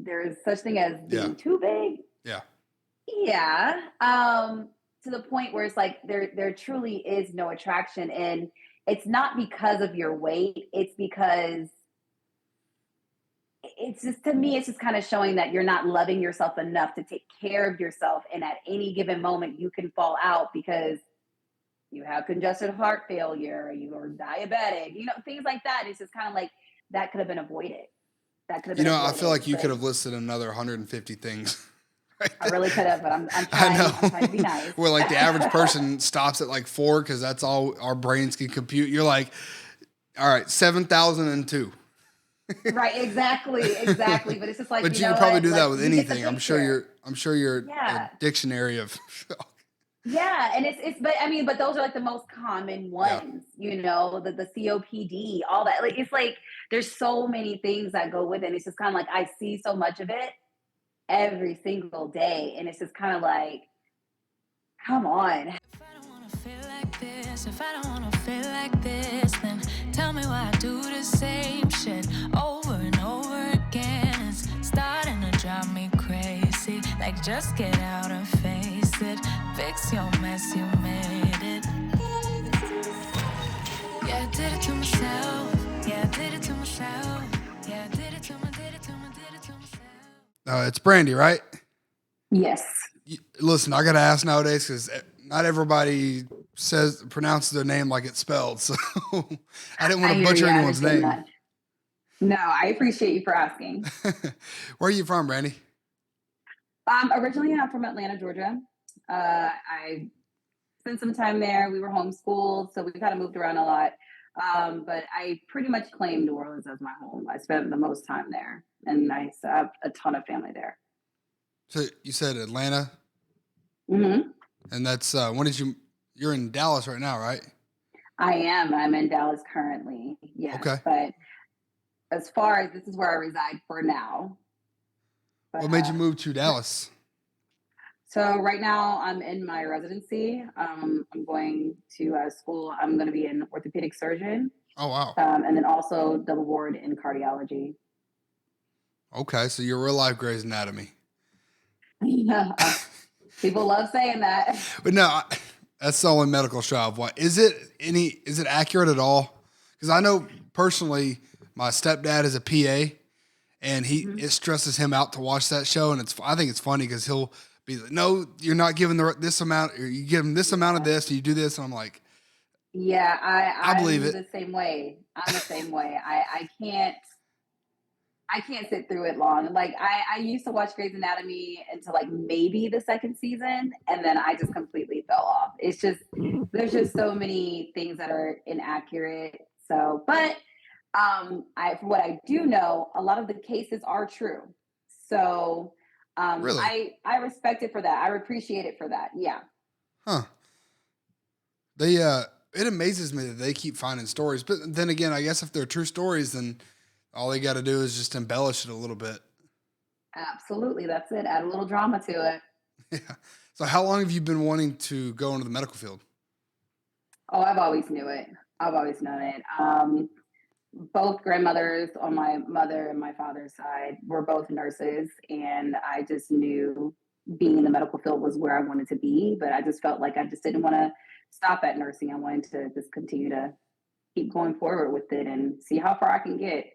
there's such thing as Yeah. being too big. Yeah. Yeah. To the point where it's like there truly is no attraction. And it's not because of your weight, it's because it's just, to me, it's just kind of showing that you're not loving yourself enough to take care of yourself. And at any given moment, you can fall out because you have congested heart failure, you are diabetic, things like that. It's just kind of like that could have been avoided. That could have been I feel avoided. like you could But have listed another 150 things. Right I there. really could have, but I'm I trying. I'm trying to be know. nice. Where like the average person stops at like 4 because that's all our brains can compute. You're like, all right, 7,002. Right, exactly. But it's just like, But you you know could probably what? do that Like with you get the anything. picture. I'm sure you're a Yeah. dictionary of. Yeah. And it's but I mean, but those are like the most common Yeah. ones, the COPD, all that. Like it's like there's so many things that go with it. And it's just kind of like I see so much of it every single day. And it's just kind of like, come on. If I don't wanna feel like this, if I don't wanna feel like this, then tell me why I do the same shit over and over again. It's starting to drive me crazy. Like, just get out and face it. Fix your mess, you made it. Yeah, I did it to myself. Yeah, I did it to myself. Yeah, I did it to myself. It's Brandi, right? Yes. Listen, I got to ask nowadays because not everybody pronounces their name like it's spelled. So I didn't want to hear butcher you. I anyone's understand name. that. No, I appreciate you for asking. Where are you from, Brandi? Originally, I'm from Atlanta, Georgia. I spent some time there. We were homeschooled, so we kind of moved around a lot. But I pretty much claim New Orleans as my home. I spent the most time there, and I have a ton of family there. So you said Atlanta, Mm-hmm. and that's you're in Dallas right now, right? I am. I'm in Dallas currently. Yes, Okay. but as far as this is where I reside for now. But, What made you move to Dallas? So right now I'm in my residency. I'm going to school. I'm going to be an orthopedic surgeon. Oh, wow. And then also double board in cardiology. Okay, so you're real life Grey's Anatomy. People love saying that. But no, that's the only medical show I've watched. Is it accurate at all? Because I know personally, my stepdad is a PA, and it stresses him out to watch that show. And I think it's funny because he'll be like, "No, you're not giving this amount. Or you give him this amount of this, and you do this." And I'm like, Yeah, I believe I'm it. the same way. I'm the same way. I can't sit through it long. Like I used to watch Grey's Anatomy until like maybe the second season, and then I just completely fell off. It's just there's just so many things that are inaccurate. So, but from what I do know, a lot of the cases are true. So Really? I respect it for that. I appreciate it for that. Yeah. Huh. It amazes me that they keep finding stories. But then again, I guess if they're true stories, then all they got to do is just embellish it a little bit. Absolutely. That's it. Add a little drama to it. Yeah. So how long have you been wanting to go into the medical field? Oh, I've always knew it. I've always known it. Both grandmothers on my mother and my father's side were both nurses, and I just knew being in the medical field was where I wanted to be. But I just felt like I just didn't want to stop at nursing. I wanted to just continue to keep going forward with it and see how far I can get.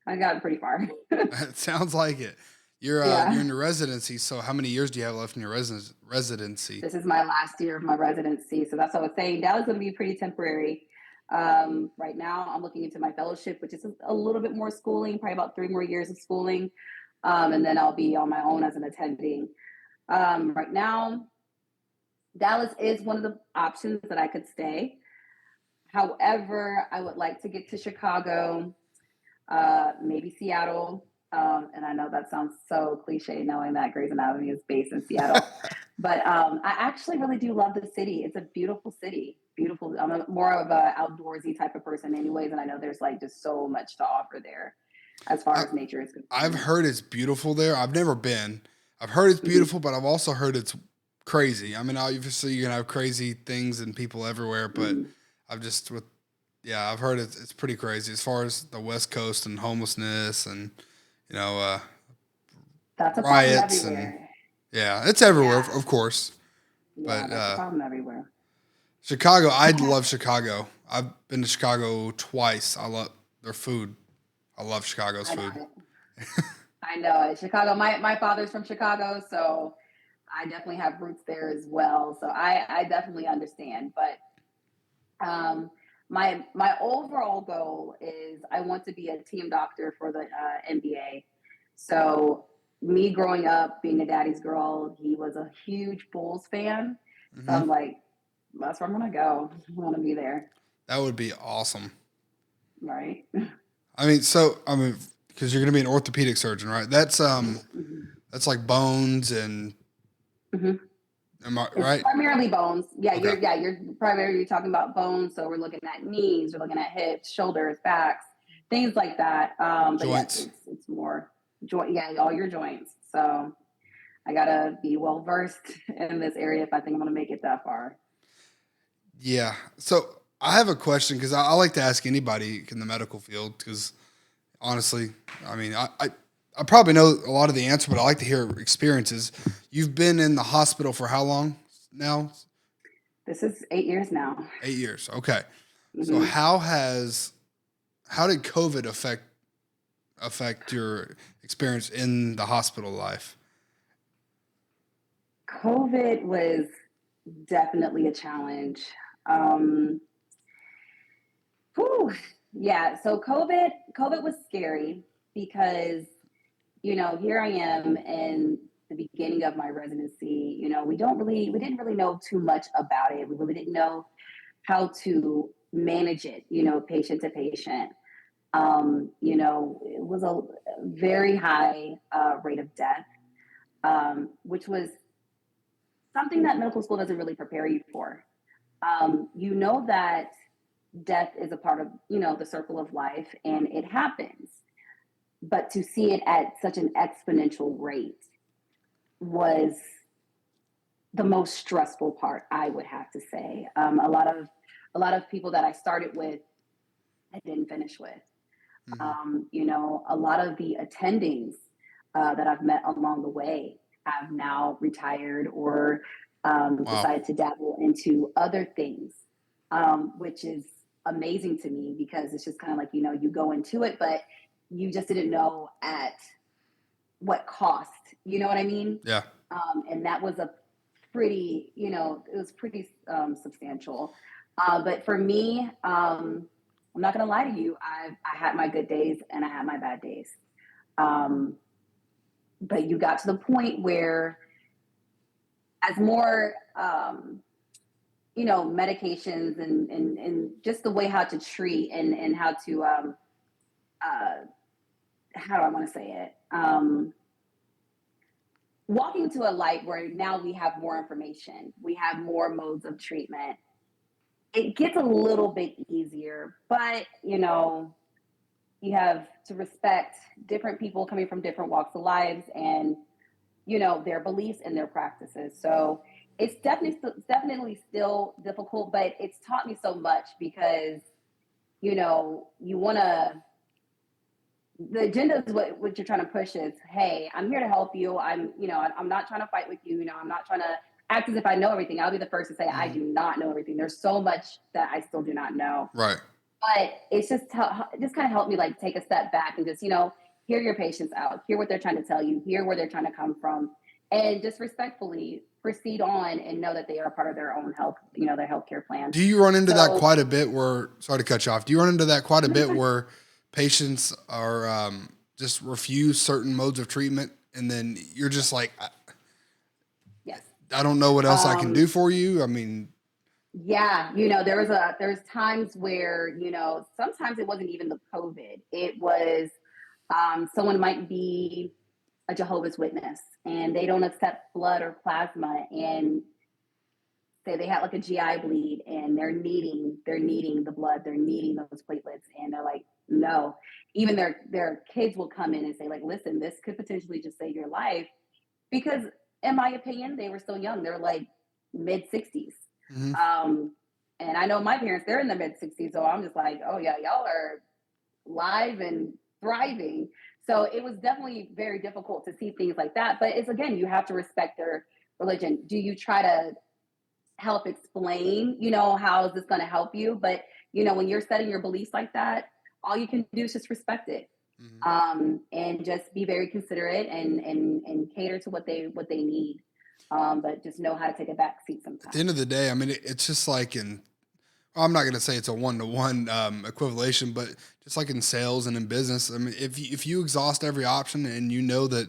I got pretty far. It sounds like it. You're Yeah. you're in your residency. So how many years do you have left in your residency? This is my last year of my residency, so that's what I was saying. That was going to be pretty temporary. Right now, I'm looking into my fellowship, which is a little bit more schooling, probably about 3 more years of schooling, and then I'll be on my own as an attending. Right now, Dallas is one of the options that I could stay. However, I would like to get to Chicago, maybe Seattle. And I know that sounds so cliche knowing that Grey's Anatomy is based in Seattle. But I actually really do love the city. It's a beautiful city. Beautiful. I'm more of a outdoorsy type of person anyways. And I know there's like just so much to offer there as far as nature is concerned. I've heard it's beautiful there. I've never been. I've heard it's beautiful, but I've also heard it's crazy. I mean, obviously you're going to have crazy things and people everywhere, but I've heard it's pretty crazy as far as the West Coast and homelessness and, That's a problem riots and everywhere. yeah, it's everywhere, Yeah. of course. Yeah, But that's a problem everywhere. Chicago, I love Chicago. I've been to Chicago twice. I love their food. I love Chicago's I know food. it. I know it. Chicago. My father's from Chicago, so I definitely have roots there as well. So I definitely understand. But my overall goal is I want to be a team doctor for the NBA. So me growing up, being a daddy's girl, he was a huge Bulls fan. So Hmm. I'm like, that's where I'm gonna go. I want to be there, That would be awesome. right? I mean, because you're going to be an orthopedic surgeon, right? That's like bones and Hmm. am I It's right? primarily bones. Okay, You're primarily talking about bones. So we're looking at knees, we're looking at hips, shoulders, backs, things like that. But yes, joints. it's more joint. Yeah, all your joints. So I gotta be well versed in this area if I think I'm gonna make it that far. Yeah. So I have a question because I like to ask anybody in the medical field because honestly, I mean, I probably know a lot of the answer, but I like to hear experiences. You've been in the hospital for how long now? This is 8 years now. 8 years. Okay. So Hmm. how did COVID affect your experience in the hospital life? COVID was definitely a challenge. Um, whew, yeah. So COVID was scary because here I am in the beginning of my residency. We didn't really know too much about it. We really didn't know how to manage it, patient to patient. It was a very high rate of death, which was something that medical school doesn't really prepare you for. You know that death is a part of, the circle of life and it happens, but to see it at such an exponential rate was the most stressful part, I would have to say. A lot of people that I started with, I didn't finish with. Hmm. A lot of the attendings that I've met along the way have now retired or Wow. decided to dabble into other things, which is amazing to me because it's just kind of like, you go into it, but you just didn't know at what cost, you know what I mean? Yeah. And that was a pretty, it was pretty substantial. But for me, I'm not going to lie to you. I had my good days and I had my bad days. Um, but you got to the point where, as more, medications and just the way how to treat and how to, uh, how do I want to say it? Walking to a light where now we have more information, we have more modes of treatment. It gets a little bit easier, but you have to respect different people coming from different walks of lives and their beliefs and their practices. So it's definitely still difficult, but it's taught me so much because you want to, the agenda is what you're trying to push is, hey, I'm here to help you. I'm not trying to fight with you. I'm not trying to act as if I know everything. I'll be the first to say I Hmm. do not know everything. There's so much that I still do not know. Right. But it's just kind of helped me like take a step back and just hear your patients out, hear what they're trying to tell you, hear where they're trying to come from, and just respectfully proceed on and know that they are part of their own health, their healthcare plan. Do you run into that So quite a bit where, sorry to cut you off, do you run into that quite a bit where patients are just refuse certain modes of treatment and then you're just like, yes. I don't know what else I can do Um, for you? I mean, Yeah, there's times where, sometimes it wasn't even the COVID. It was someone might be a Jehovah's Witness and they don't accept blood or plasma and say they have like a GI bleed and they're needing the blood, they're needing those platelets, and they're like, no. Even their kids will come in and say, like, listen, this could potentially just save your life because in my opinion, they were still young. They're like mid 60s. mhm. Um, and I know my parents, they're in the mid 60s. So I'm just like, oh, yeah, y'all are live and thriving. So it was definitely very difficult to see things like that. But it's again, you have to respect their religion. Do you try to help explain, how is this going to help you? But, when you're setting your beliefs like that, all you can do is just respect it. Mhm. And just be very considerate and cater to what they need. But just know how to take a back seat At the sometimes. end of the day, I mean, it's just like I'm not going to say it's a one-to-one equivalation, but just like in sales and in business, I mean, if you exhaust every option and you know that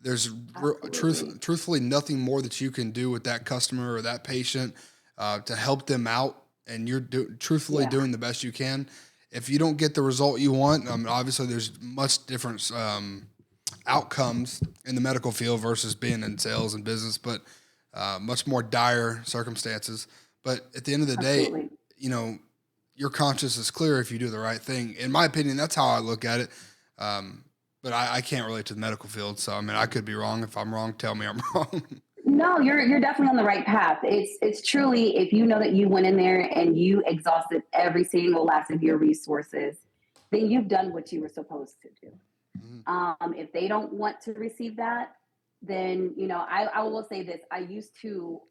there's Absolutely. truthfully nothing more that you can do with that customer or that patient to help them out, and you're truthfully Yeah, doing the best you can. If you don't get the result you want, obviously there's much different outcomes in the medical field versus being in sales and business, but much more dire circumstances. But at the end of the day, absolutely. you know, your conscience is clear if you do the right thing. In my opinion, that's how I look at it. But I can't relate to the medical field, so I mean, I could be wrong. If I'm wrong, tell me I'm wrong. No, you're definitely on the right path. It's truly, if you know that you went in there and you exhausted every single last of your resources, then you've done what you were supposed to do. Mhm. If they don't want to receive that, then I will say this. I used to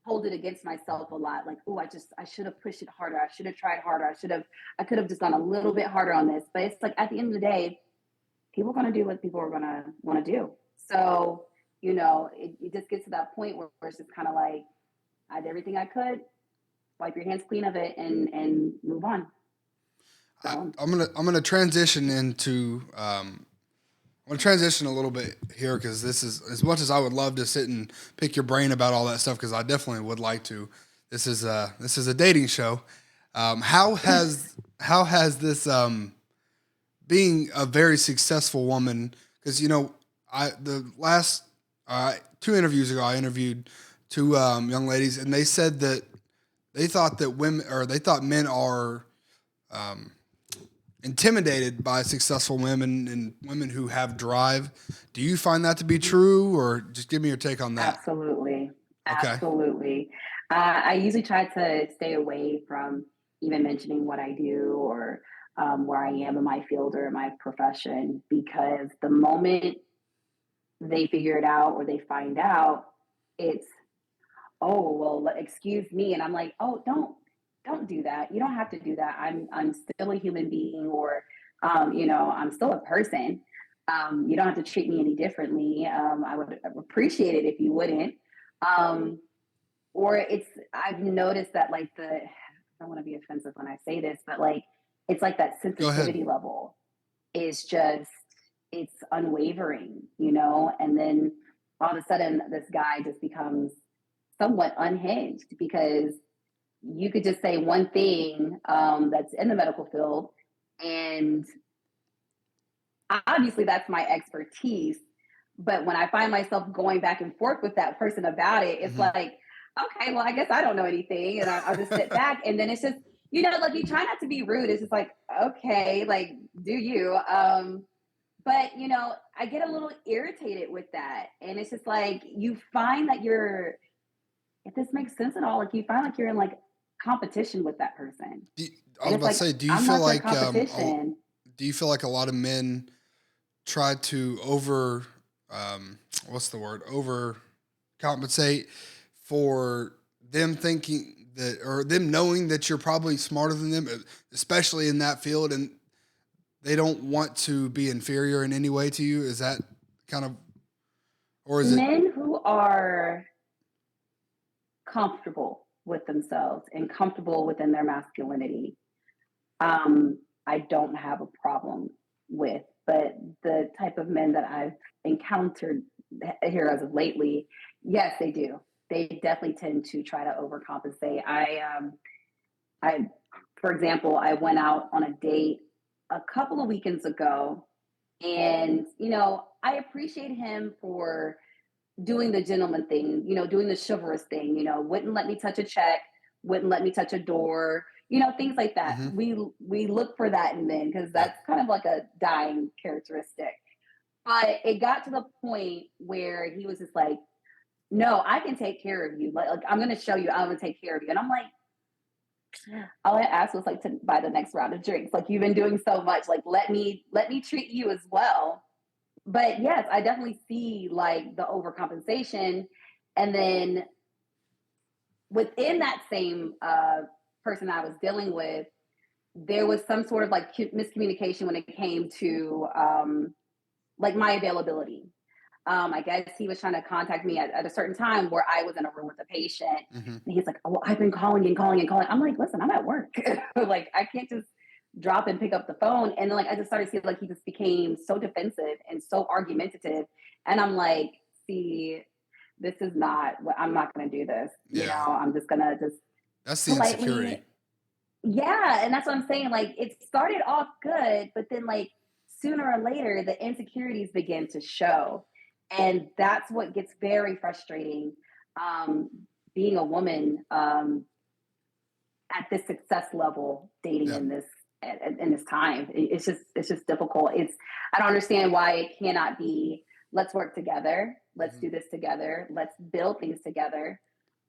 hold it against myself a lot, like, oh, I should have pushed it harder. I should have tried harder. I could have just gone a little bit harder on this. But it's like at the end of the day, people are going to do what people are going to want to do. So, it just gets to that point where it's just kind of like, I did everything I could, wipe your hands clean of it and move on. So, I'm gonna transition into I'm gonna transition a little bit here because this is as much as I would love to sit and pick your brain about all that stuff because I definitely would like to. This is a dating show. How has this being a very successful woman, because I the last two interviews ago I interviewed two young ladies and they said that they thought that women or they thought men are um, intimidated by successful women and women who have drive. Do you find that to be true, or just give me your take on that? absolutely. Okay. Absolutely. I usually try to stay away from even mentioning what I do or where I am in my field or in my profession because the moment they figure it out or they find out, it's, oh, well, excuse me. And I'm like, oh, don't do that. You don't have to do that. I'm still a human being or, I'm still a person. You don't have to treat me any differently. I would appreciate it if you wouldn't. Um, or I've noticed that like I don't want to be offensive when I say this, but like, it's like that Go ahead. sensitivity level is just, it's unwavering, and then all of a sudden this guy just becomes somewhat unhinged because you could just say one thing that's in the medical field and obviously that's my expertise, but when I find myself going back and forth with that person about it, it's Hmm. like, okay, well, I guess I don't know anything, and I'll just sit back, and then it's just, like you try not to be rude. It's just like, okay, like, do you? But I get a little irritated with that, and it's just like you find that if this makes sense at all, like you find like you're in like competition with that person, Do, I and was it's about to like say, do you I'm feel not their like competition. do you feel like a lot of men try to what's the word, over compensate for them thinking that or them knowing that you're probably smarter than them, especially in that field, and they don't want to be inferior in any way to you? Is that kind of, or is it? Men who are comfortable with themselves and comfortable within their masculinity, I don't have a problem with. But the type of men that I've encountered here as of lately, yes, they do. They definitely tend to try to overcompensate. I, for example, I went out on a date a couple of weekends ago, and I appreciate him for doing the gentleman thing, doing the chivalrous thing, wouldn't let me touch a check, wouldn't let me touch a door, things like that. Hmm. We look for that in men because Yep. that's kind of like a dying characteristic. But it got to the point where he was just like, "No, I can take care of you. Like I'm going to show you. I'm going to take care of you." And I'm like, All I asked was like to buy the next round of drinks. Like you've been doing so much, like let me treat you as well. But yes, I definitely see like the overcompensation. And then within that same person I was dealing with, there was some sort of like miscommunication when it came to like my availability. I guess he was trying to contact me at a certain time where I was in a room with a patient. Hmm. And he's like, oh, I've been calling and calling and calling. I'm like, listen, I'm at work. Like, I can't just drop and pick up the phone. And then, like, I just started seeing like he just became so defensive and so argumentative. And I'm like, see, this is not what I'm not going to do this. You know, Yeah, I'm just going to just that's the insecurity. politely. Yeah. And that's what I'm saying. Like, it started off good, but then, like, sooner or later, the insecurities begin to show. And that's what gets very frustrating, um, being a woman, at this success level, dating Yeah. in this in this time. It's just difficult. It's I don't understand why it cannot be. Let's work together. Let's Hmm. do this together. Let's build things together,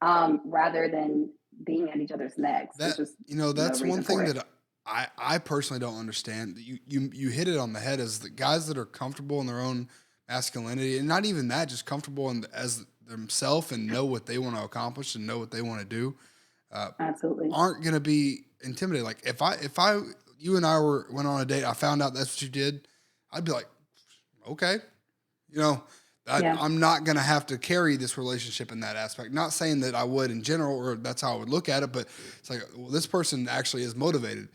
rather than being at each other's necks. There's That just no that's one reason for thing it. that I personally don't understand. You hit it on the head as the guys that are comfortable in their own masculinity, and not even that, just comfortable in, as themselves and know what they want to accomplish and know what they want to do, uh, Absolutely. aren't going to be intimidated. Like if I you and I went on a date, I found out that's what you did, I'd be like, okay, you know, Yeah. I'm not going to have to carry this relationship in that aspect. Not saying that I would in general, or that's how I would look at it, but it's like, well, this person actually is motivated.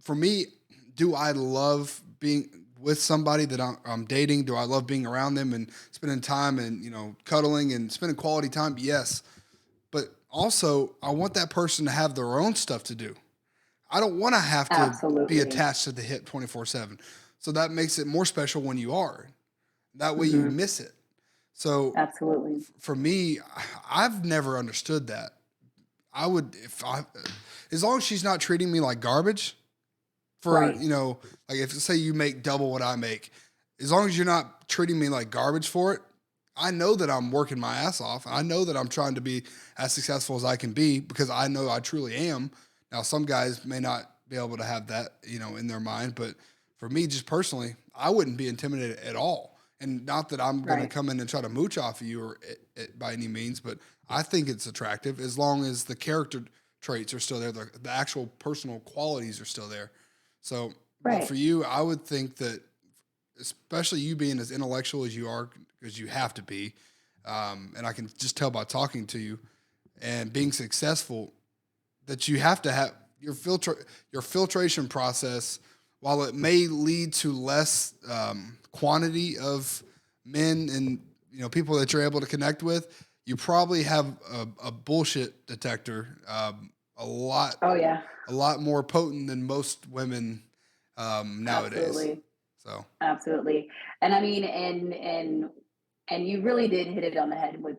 For me, do I love being with somebody that I'm dating? Do I love being around them and spending time and, cuddling and spending quality time? Yes. But also, I want that person to have their own stuff to do. I don't want to have to be Absolutely. attached to the hip 24/7. So that makes it more special when you are. That way you Hmm. miss it. So Absolutely. for me, I've never understood that. I would, if I, as long as she's not treating me like garbage for, Right. like if say you make double what I make, as long as you're not treating me like garbage for it, I know that I'm working my ass off. I know that I'm trying to be as successful as I can be because I know I truly am. Now, some guys may not be able to have that, in their mind, but for me, just personally, I wouldn't be intimidated at all. And not that I'm going to Right. come in and try to mooch off of you or by any means, but I think it's attractive as long as the character traits are still there, the actual personal qualities are still there. So, but for Right. you, I would think that, especially you being as intellectual as you are, because you have to be, and I can just tell by talking to you and being successful that you have to have your filtration process. While it may lead to less quantity of men and people that you're able to connect with, you probably have a bullshit detector a lot Oh yeah. a lot more potent than most women nowadays. Absolutely. So Absolutely. And I mean, and you really did hit it on the head with,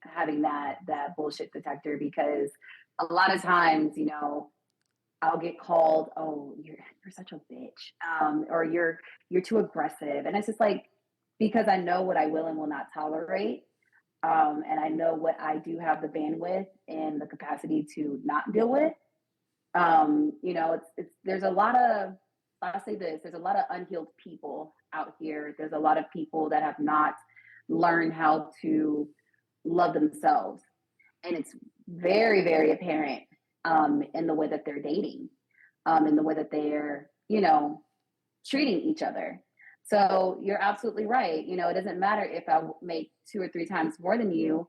having that bullshit detector, because a lot of times, I'll get called, oh, you're such a bitch. Or you're too aggressive. And it's just like, because I know what I will and will not tolerate. And I know what I do have the bandwidth and the capacity to not deal with. It's there's a lot of I'll say this, there's a lot of unhealed people out here. There's a lot of people that have not learned how to love themselves. And it's very, very apparent, in the way that they're dating, in the way that they're, treating each other. So you're absolutely right. It doesn't matter if I make two or three times more than you.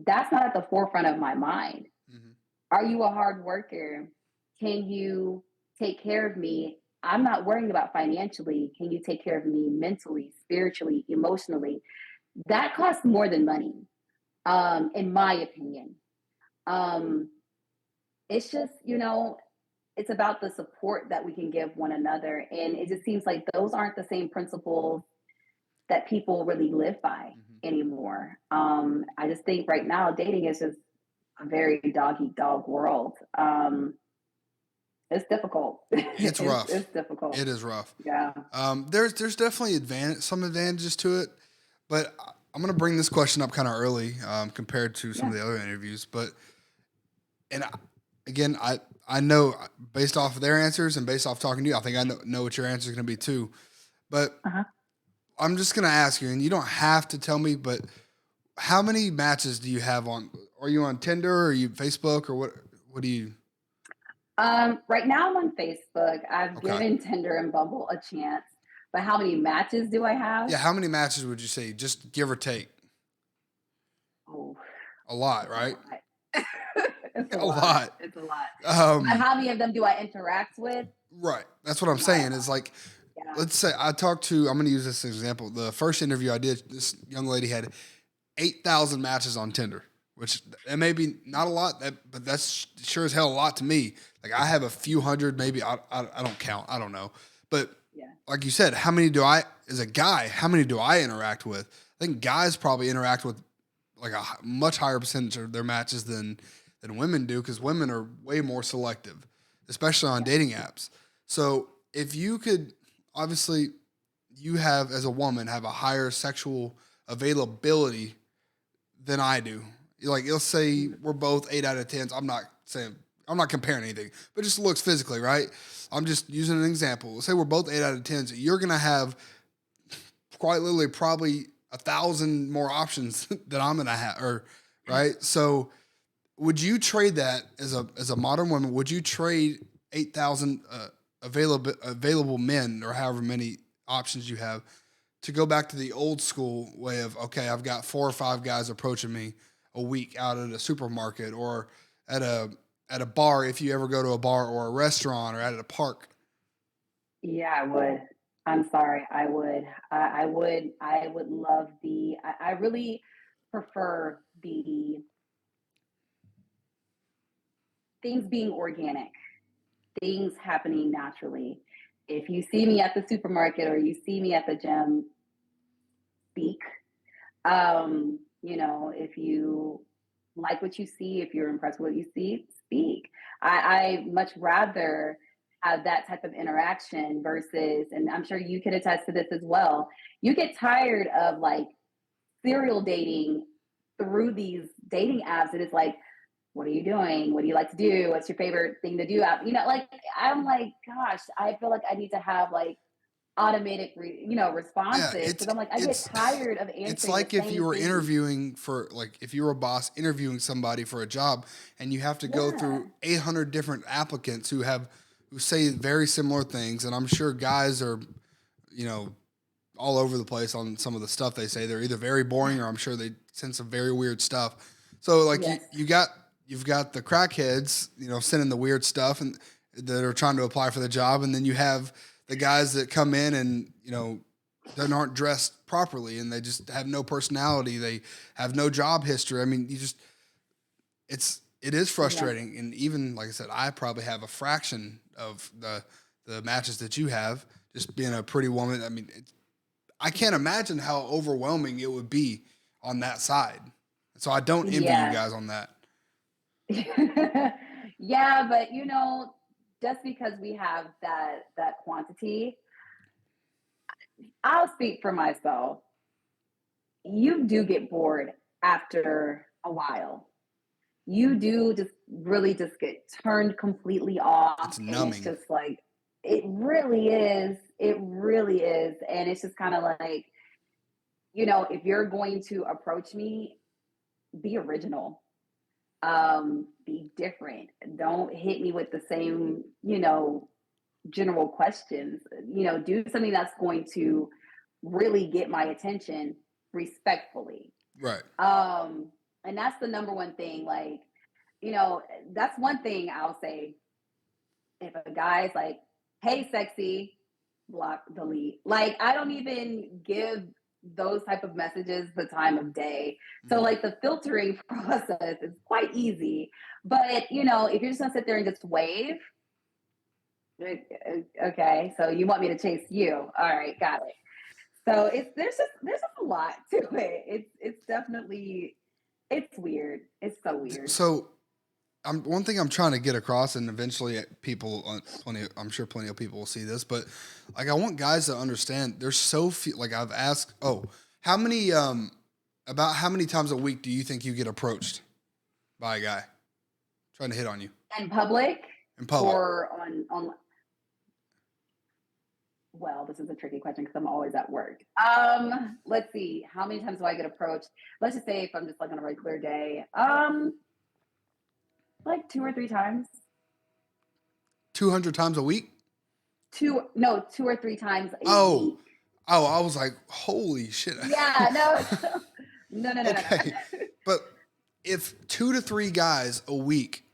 That's not at the forefront of my mind. mhm. Are you a hard worker? Can you take care of me? I'm not worrying about financially. Can you take care of me mentally, spiritually, emotionally? That costs more than money, in my opinion. Um, it's just, it's about the support that we can give one another. And it just seems like those aren't the same principles that people really live by Mhm. anymore. I just think right now dating is just a very dog eat dog world. It's difficult. It's it's, rough. it's difficult. It is rough. Yeah. There's definitely some advantages to it, but I'm gonna bring this question up kind of early compared to some Yeah. of the other interviews. But and again, I know based off of their answers and based off talking to you, I think I know what your answer is going to be too. But Uh-huh. I'm just going to ask you, and you don't have to tell me, but how many matches do you have on? Are you on Tinder or are you Facebook or what? What do you? Right now I'm on Facebook. I've Okay. given Tinder and Bumble a chance, but how many matches do I have? Yeah. How many matches would you say? Just give or take. Oh, A lot, it's a right? lot. It's a A lot. lot. It's a lot. But Um, how many of them do I interact with? right. That's what I'm Not a saying. lot. Is like, Yeah. let's say I talked to. I'm going to use this example. The first interview I did, this young lady had 8,000 matches on Tinder, which that may be not a lot, but that's sure as hell a lot to me. Like I have a few hundred, maybe I don't count. I don't know. But Yeah. like you said, as a guy, how many do I interact with? I think guys probably interact with like a much higher percentage of their matches than women do because women are way more selective, especially on dating apps. So if you could, obviously, you have as a woman have a higher sexual availability than I do. Like, let's say we're both 8 out of 10s. I'm not comparing anything, but just looks physically, right? I'm just using an example. Let's say we're both 8 out of 10s. You're gonna have quite literally probably 1,000 more options than I'm gonna have, or right. So, would you trade that as a modern woman? Would you trade 8,000 available men or however many options you have to go back to the old school way of okay, I've got 4 or 5 guys approaching me a week out at a supermarket or at a bar if you ever go to a bar or a restaurant or at a park. Yeah, I would. I'm sorry. I would. I would. I would love the. I really prefer the things being organic, things happening naturally. If you see me at the supermarket or you see me at the gym, speak. If you like what you see, if you're impressed with what you see, speak. I much rather have that type of interaction versus, and I'm sure you could attest to this as well. You get tired of like serial dating through these dating apps, and it's like, what are you doing? What do you like to do? What's your favorite thing to do? Like I'm like, gosh, I feel like I need to have like automated, Yeah, responses because I'm like, I get it's tired of it's answering the like if you same were thing. interviewing for like if you were a boss interviewing somebody for a job and you have to go Yeah. through 800 different applicants who say very similar things, and I'm sure guys are, you know, all over the place on some of the stuff they say. They're either very boring or I'm sure they send some very weird stuff. So like Yes. you've got the crackheads, sending the weird stuff and that are trying to apply for the job, and then you have the guys that come in and they aren't dressed properly and they just have no personality. They have no job history. I mean, it is Yeah. frustrating. And even like I said, I probably have a fraction of the matches that you have. Just being a pretty woman, I mean, I can't imagine how overwhelming it would be on that side. So I don't envy you Yeah. guys on that. Yeah, but just because we have that quantity, I'll speak for myself. You do get bored after a while. You do just really just get turned completely off, It's and it's numbing. just like it really is. It really is. And it's just kind of like, if you're going to approach me, be original. Be different. Don't hit me with the same, general questions. Do something that's going to really get my attention respectfully. Right. And that's the number one thing. Like, that's one thing I'll say. If a guy's like, hey, sexy, block, delete. Like, I don't even give those type of messages the time of day. So Mhm. like the filtering process is quite easy. But if you're just gonna sit there and just wave, okay, so you want me to chase you. All right, got it. So there's just a lot to it. It's definitely it's weird. It's so weird. So one thing I'm trying to get across, and eventually people, I'm sure plenty of people will see this, but like I want guys to understand. There's so few. Like I've asked, how many, about how many times a week do you think you get approached by a guy trying to hit on you? In public in public? or on well, this is a tricky question because I'm always at work. Let's see. How many times do I get approached? Let's just say if I'm just like on a regular day, like 2 or 3 times. 200 times a week? No, 2 or 3 times a Oh, week. oh, I was like, holy shit. Yeah, no, no. Okay. But if 2 to 3 guys a week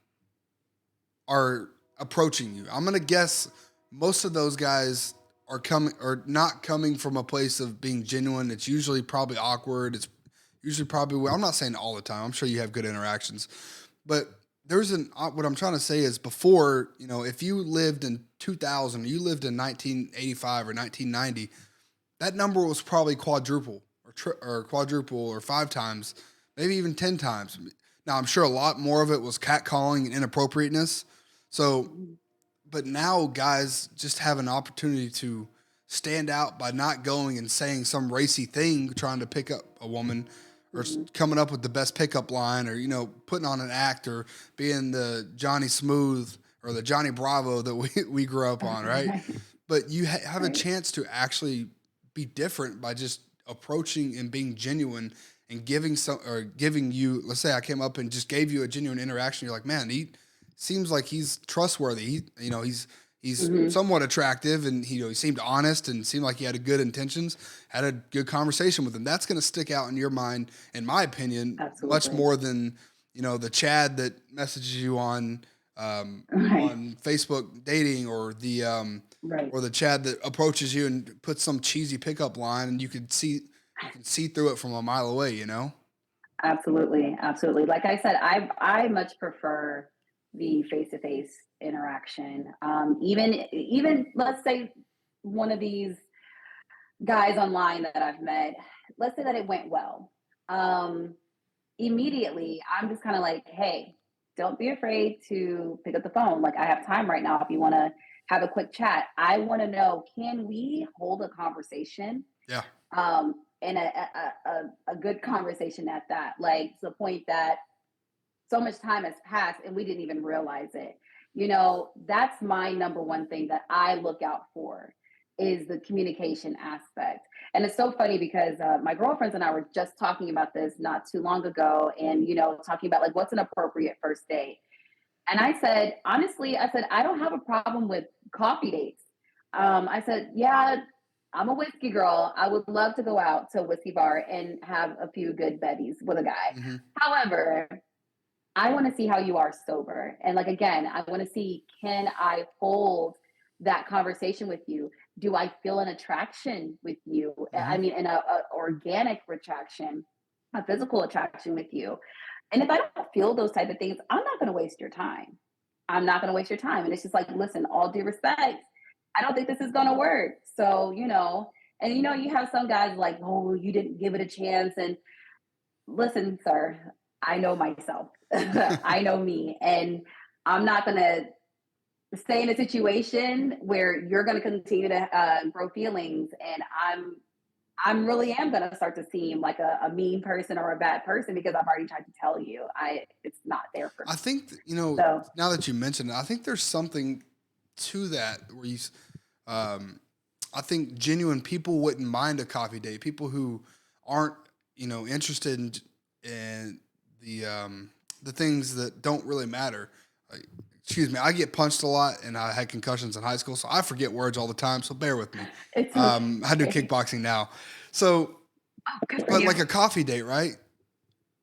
are approaching you, I'm gonna guess most of those guys are not coming from a place of being genuine. It's usually probably awkward. It's usually probably, I'm not saying all the time. I'm sure you have good interactions, but what I'm trying to say is before, if you lived in 2000, you lived in 1985 or 1990, that number was probably quadruple or quadruple or 5 times, maybe even 10 times. Now I'm sure a lot more of it was catcalling and inappropriateness. So, but now guys just have an opportunity to stand out by not going and saying some racy thing, trying to pick up a woman or coming up with the best pickup line or, putting on an act or being the Johnny Smooth or the Johnny Bravo that we grew up on. Right. But you have a chance to actually be different by just approaching and being genuine and giving you, let's say I came up and just gave you a genuine interaction. You're like, man, he seems like he's trustworthy. He's somewhat attractive and he seemed honest and seemed like he had good intentions, had a good conversation with him. That's going to stick out in your mind, in my opinion, Absolutely. much more than, the Chad that messages you on Facebook dating or the Chad that approaches you and puts some cheesy pickup line and you can see through it from a mile away, Absolutely. Like I said, I much prefer the face-to-face interaction. Even let's say one of these guys online that I've met, let's say that it went well. Immediately, I'm just kind of like, hey, don't be afraid to pick up the phone. Like I have time right now if you want to have a quick chat. I want to know, can we hold a conversation? Yeah. And a good conversation at that, like to the point that so much time has passed and we didn't even realize it. That's my number one thing that I look out for is the communication aspect. And it's so funny because my girlfriends and I were just talking about this not too long ago and, talking about like what's an appropriate first date. And I said, honestly, I don't have a problem with coffee dates. I said, yeah, I'm a whiskey girl. I would love to go out to a whiskey bar and have a few good betties with a guy. Mm-hmm. However, I want to see how you are sober. And like, again, I want to see, can I hold that conversation with you? Do I feel an attraction with you? Mm-hmm. I mean, a organic attraction, a physical attraction with you. And if I don't feel those type of things, I'm not going to waste your time. I'm not going to waste your time. And it's just like, listen, all due respect, I don't think this is going to work. So, and you have some guys like, oh, you didn't give it a chance. And listen, sir, I know myself. I know me. And I'm not going to stay in a situation where you're going to continue to grow feelings. And I'm really am going to start to seem like a mean person or a bad person because I've already tried to tell you it's not there for me. I think, now that you mentioned it, I think there's something to that where I think genuine people wouldn't mind a coffee date. People who aren't, interested in the things that don't really matter. Like, excuse me, I get punched a lot and I had concussions in high school, so I forget words all the time. So bear with me. I do kickboxing now. So, but like a coffee date, right?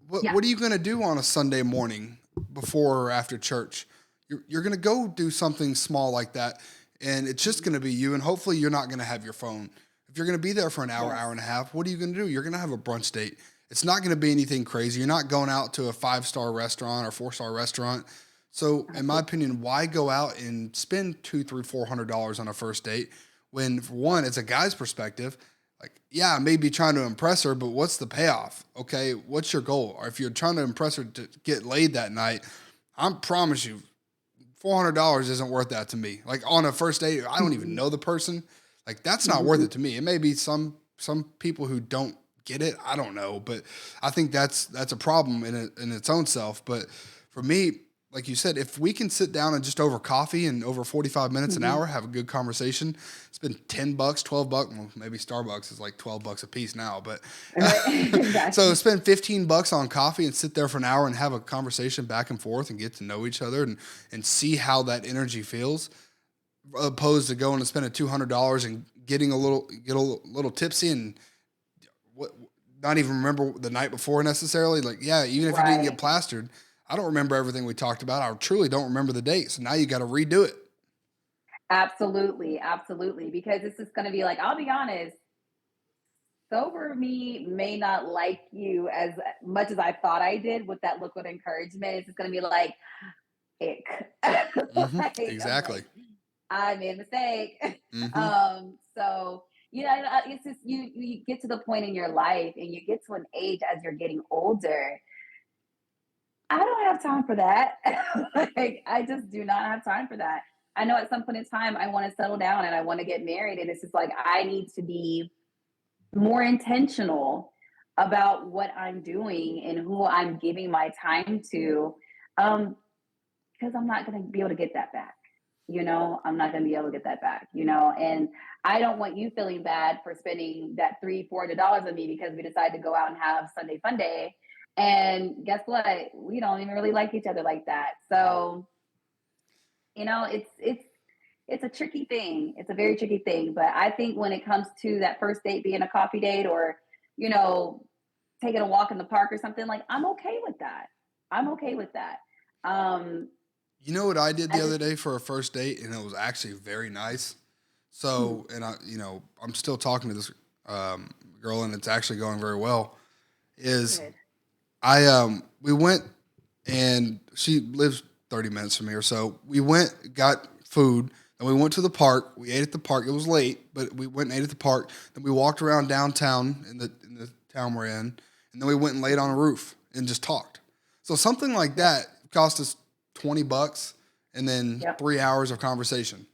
What are you going to do on a Sunday morning before or after church? You're going to go do something small like that. And it's just going to be you. And hopefully you're not going to have your phone. If you're going to be there for an hour, hour and a half, what are you going to do? You're going to have a brunch date. It's not going to be anything crazy. You're not going out to a 5-star restaurant or 4-star restaurant. So in my opinion, why go out and spend $200, $300, $400 on a first date when, for one, it's a guy's perspective. Like, yeah, maybe trying to impress her, but what's the payoff? Okay, what's your goal? Or if you're trying to impress her to get laid that night, I promise you, $400 isn't worth that to me. Like on a first date, I don't even know the person. Like that's not worth it to me. It may be some people who don't get it. I don't know, but I think that's a problem in its own self. But for me, like you said, if we can sit down and just over coffee and over 45 minutes, an Mhm. hour, have a good conversation, spend $10, $12, well, maybe Starbucks is like $12 a piece now, but Right. so Exactly. spend $15 on coffee and sit there for an hour and have a conversation back and forth and get to know each other and see how that energy feels, opposed to going and spending $200 and get a little tipsy and what, not even remember the night before necessarily. Like, yeah, even if you didn't get Right. plastered, I don't remember everything we talked about. I truly don't remember the date. So now you got to redo it. Absolutely. Absolutely. Because this is going to be like, I'll be honest, sober me may not like you as much as I thought I did with that look of encouragement. It's just going to be like, ick. Like, I'm Exactly. like, I made a mistake. Hmm. So it's just you get to the point in your life and you get to an age as you're getting older. I don't have time for that. Like, I just do not have time for that. I know at some point in time I want to settle down and I want to get married, and it's just like I need to be more intentional about what I'm doing and who I'm giving my time to. Um, because I'm not going to be able to get that back. I'm not going to be able to get that back. And I don't want you feeling bad for spending that $300-$400 on me because we decided to go out and have Sunday fun day. And guess what? We don't even really like each other like that. So, it's a tricky thing. It's a very tricky thing. But I think when it comes to that first date being a coffee date or, you know, taking a walk in the park or something, like I'm okay with that. I'm okay with that. Um, You know what I did I the other just day for a first date, and it was actually very nice. hmm, So, and I'm still talking to this girl, and it's actually going very well. Is good. we went, and she lives 30 minutes from here, so we went, got food, and we went to the park. We ate at the park. It was late, but we went and ate at the park. Then we walked around downtown in the town we're in, and then we went and laid on a roof and just talked. So something like Yep. that cost us $20, and then Yep. 3 hours of conversation.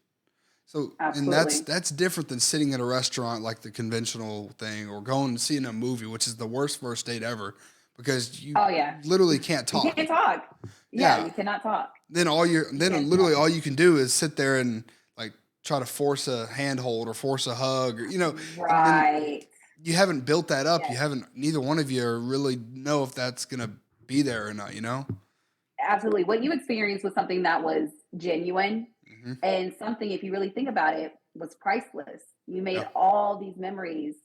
So, and that's Absolutely. that's different than sitting at a restaurant like the conventional thing, or going and seeing a movie, which is the worst first date ever, because you Oh yeah. literally can't You talk. can't talk. Yeah, Yeah. you cannot talk. You Then can't literally talk. all you can do is sit there and like try to force a handhold or force a hug, or and then Right. you haven't built that up. You Yes. haven't, neither one of you really know if that's gonna be there or not. Absolutely. What you experienced was something that was genuine Hmm. and something, if you really think about it, was priceless. You made Yeah. all these memories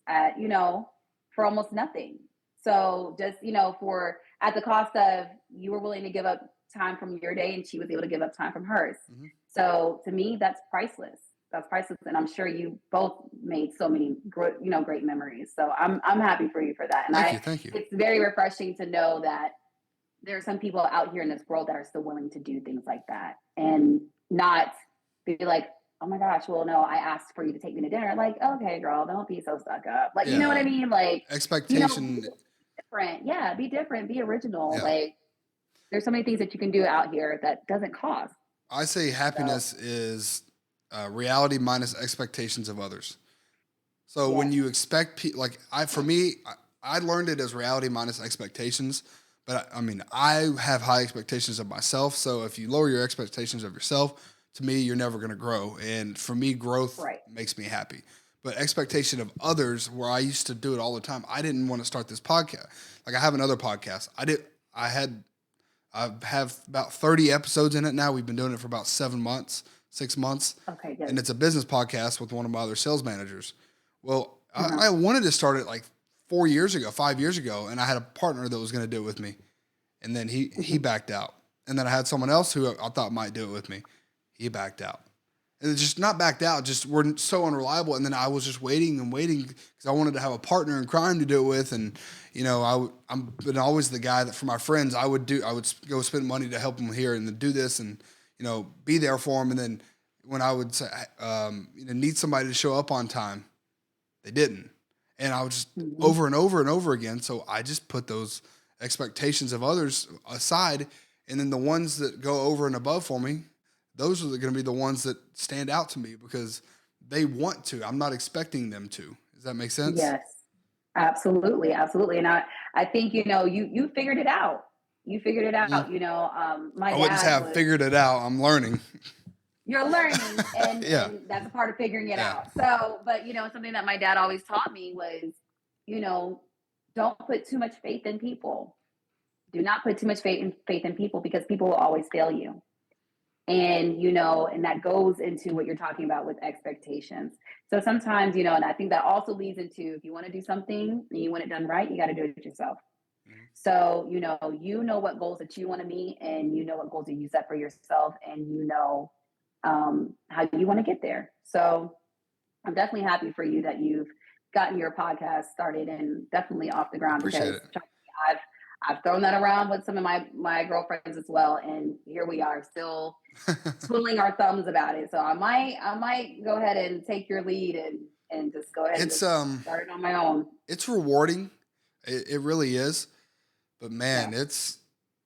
for almost nothing. So just, for at the cost of you were willing to give up time from your day and she was able to give up time from hers. Hmm. So to me, that's priceless. That's priceless. And I'm sure you both made so many great memories. So I'm happy for you for that. And Thank you. Thank you. it's very refreshing to know that there are some people out here in this world that are still willing to do things like that and not be like, oh my gosh, well, no, I asked for you to take me to dinner. Like, okay, girl, don't be so stuck up. Like, you know what Yeah. I mean? Like, be Expectation. different. Yeah, be different, be original. Yeah. Like, there's so many things that you can do out here that doesn't cost. I say So, happiness is reality minus expectations of others. So when yes. you expect like for me, I learned it as reality minus expectations. But I mean, I have high expectations of myself. So if you lower your expectations of yourself, to me, you're never going to grow. And for me, growth Right. makes me happy. But expectation of others, where I used to do it all the time, I didn't want to start this podcast. Like I have another podcast. I had I have about 30 episodes in it now. We've been doing it for about 7 months, 6 months. Okay, And good. it's a business podcast with one of my other sales managers. Well, Uh-huh. I wanted to start it like 4 years ago, 5 years ago, and I had a partner that was going to do it with me. And then he Hmm. backed out. And then I had someone else who I thought might do it with me. He backed out. And it's just not backed out, just we're so unreliable. And then I was just waiting and waiting because I wanted to have a partner in crime to do it with. And I'm been always the guy that for my friends I would go spend money to help them here and then do this and be there for them. And then when I would say need somebody to show up on time, they didn't. And I was just Hmm. over and over and over again. So I just put those expectations of others aside. And then the ones that go over and above for me, those are going to be the ones that stand out to me because they want to. I'm not expecting them to. Does that make sense? Yes. Absolutely, absolutely. And I think, you figured it out. You figured it out. My I wouldn't say dad I've figured it out. I'm learning. you're learning, Yeah. and that's a part of figuring it Yeah. out. So, but something that my dad always taught me was, you know, don't put too much faith in people. Do not put too much faith in people, because people will always fail you. And that goes into what you're talking about with expectations. So sometimes, and I think that also leads into, if you want to do something and you want it done right, you got to do it yourself. Mhm. So, what goals that you want to meet, and what goals that you set for yourself, and how you want to get there. So I'm definitely happy for you that you've gotten your podcast started and definitely off the I ground, appreciate because it. I've thrown that around with some of my girlfriends as well, and here we are still twiddling our thumbs about it. So I might go ahead and take your lead, and just go ahead and It's just start it on my own. it's rewarding. It really is. But Yeah, man, it's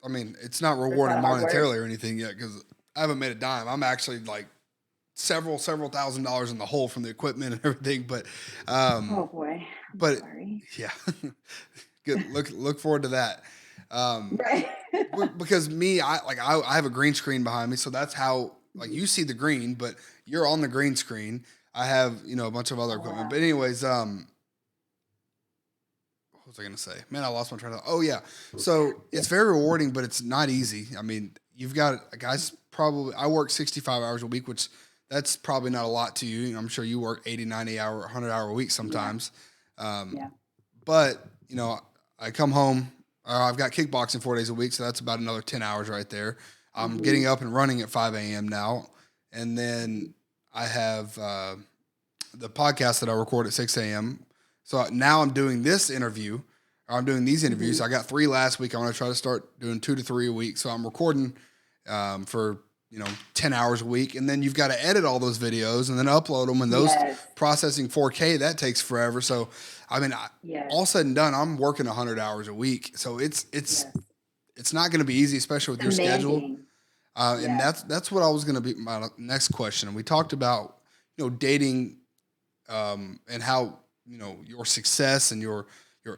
not there's a lot rewarding of hard work. monetarily or anything yet, because I haven't made a dime. I'm actually like several $1,000s in the hole from the equipment and everything. But Oh boy, I'm but sorry. yeah, good. Look forward to that. Um, Right. because me, I have a green screen behind me, so that's how like Mhm. you see the green, but you're on the green screen. I have a bunch of other Oh equipment, wow. but anyways, what was I gonna say? Man, I lost my train of. Oh yeah, so Yeah. it's very rewarding, but it's not easy. I mean, you've got guys. Probably, I work 65 hours a week, which that's probably not a lot to you. I'm sure you work 80, 90 hour, 100-hour weeks Yeah. sometimes. Um, Yeah. but I come home. I've got kickboxing 4 days a week, so that's about another 10 hours right there. I'm Hmm. getting up and running at 5 a.m. now, and then I have the podcast that I record at 6 a.m. So now I'm doing this interview. Or I'm doing these interviews. Hmm. I got 3 last week. I want to try to start doing 2 to 3 a week. So I'm recording for 10 hours a week, and then you've got to edit all those videos and then upload them. And those Yes. processing 4K, that takes forever. So Yes. all said and done, I'm working 100 hours a week. So Yes. it's not going to be easy, especially with your schedule. Demanding. And Yes. that's what I was going to be my next question. And we talked about dating, and how your success and your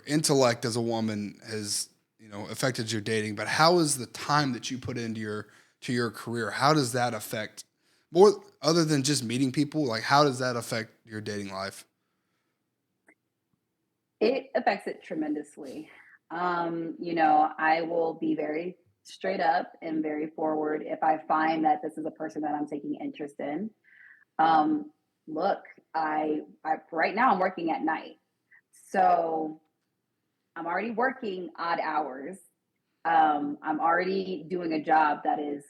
intellect as a woman has affected your dating. But how is the time that you put into your career? How does that affect, more other than just meeting people? Like, how does that affect your dating life? It affects it tremendously. I will be very straight up and very forward if I find that this is a person that I'm taking interest in. Um, Look, I right now I'm working at night, so I'm already working odd hours. I'm already doing a job that is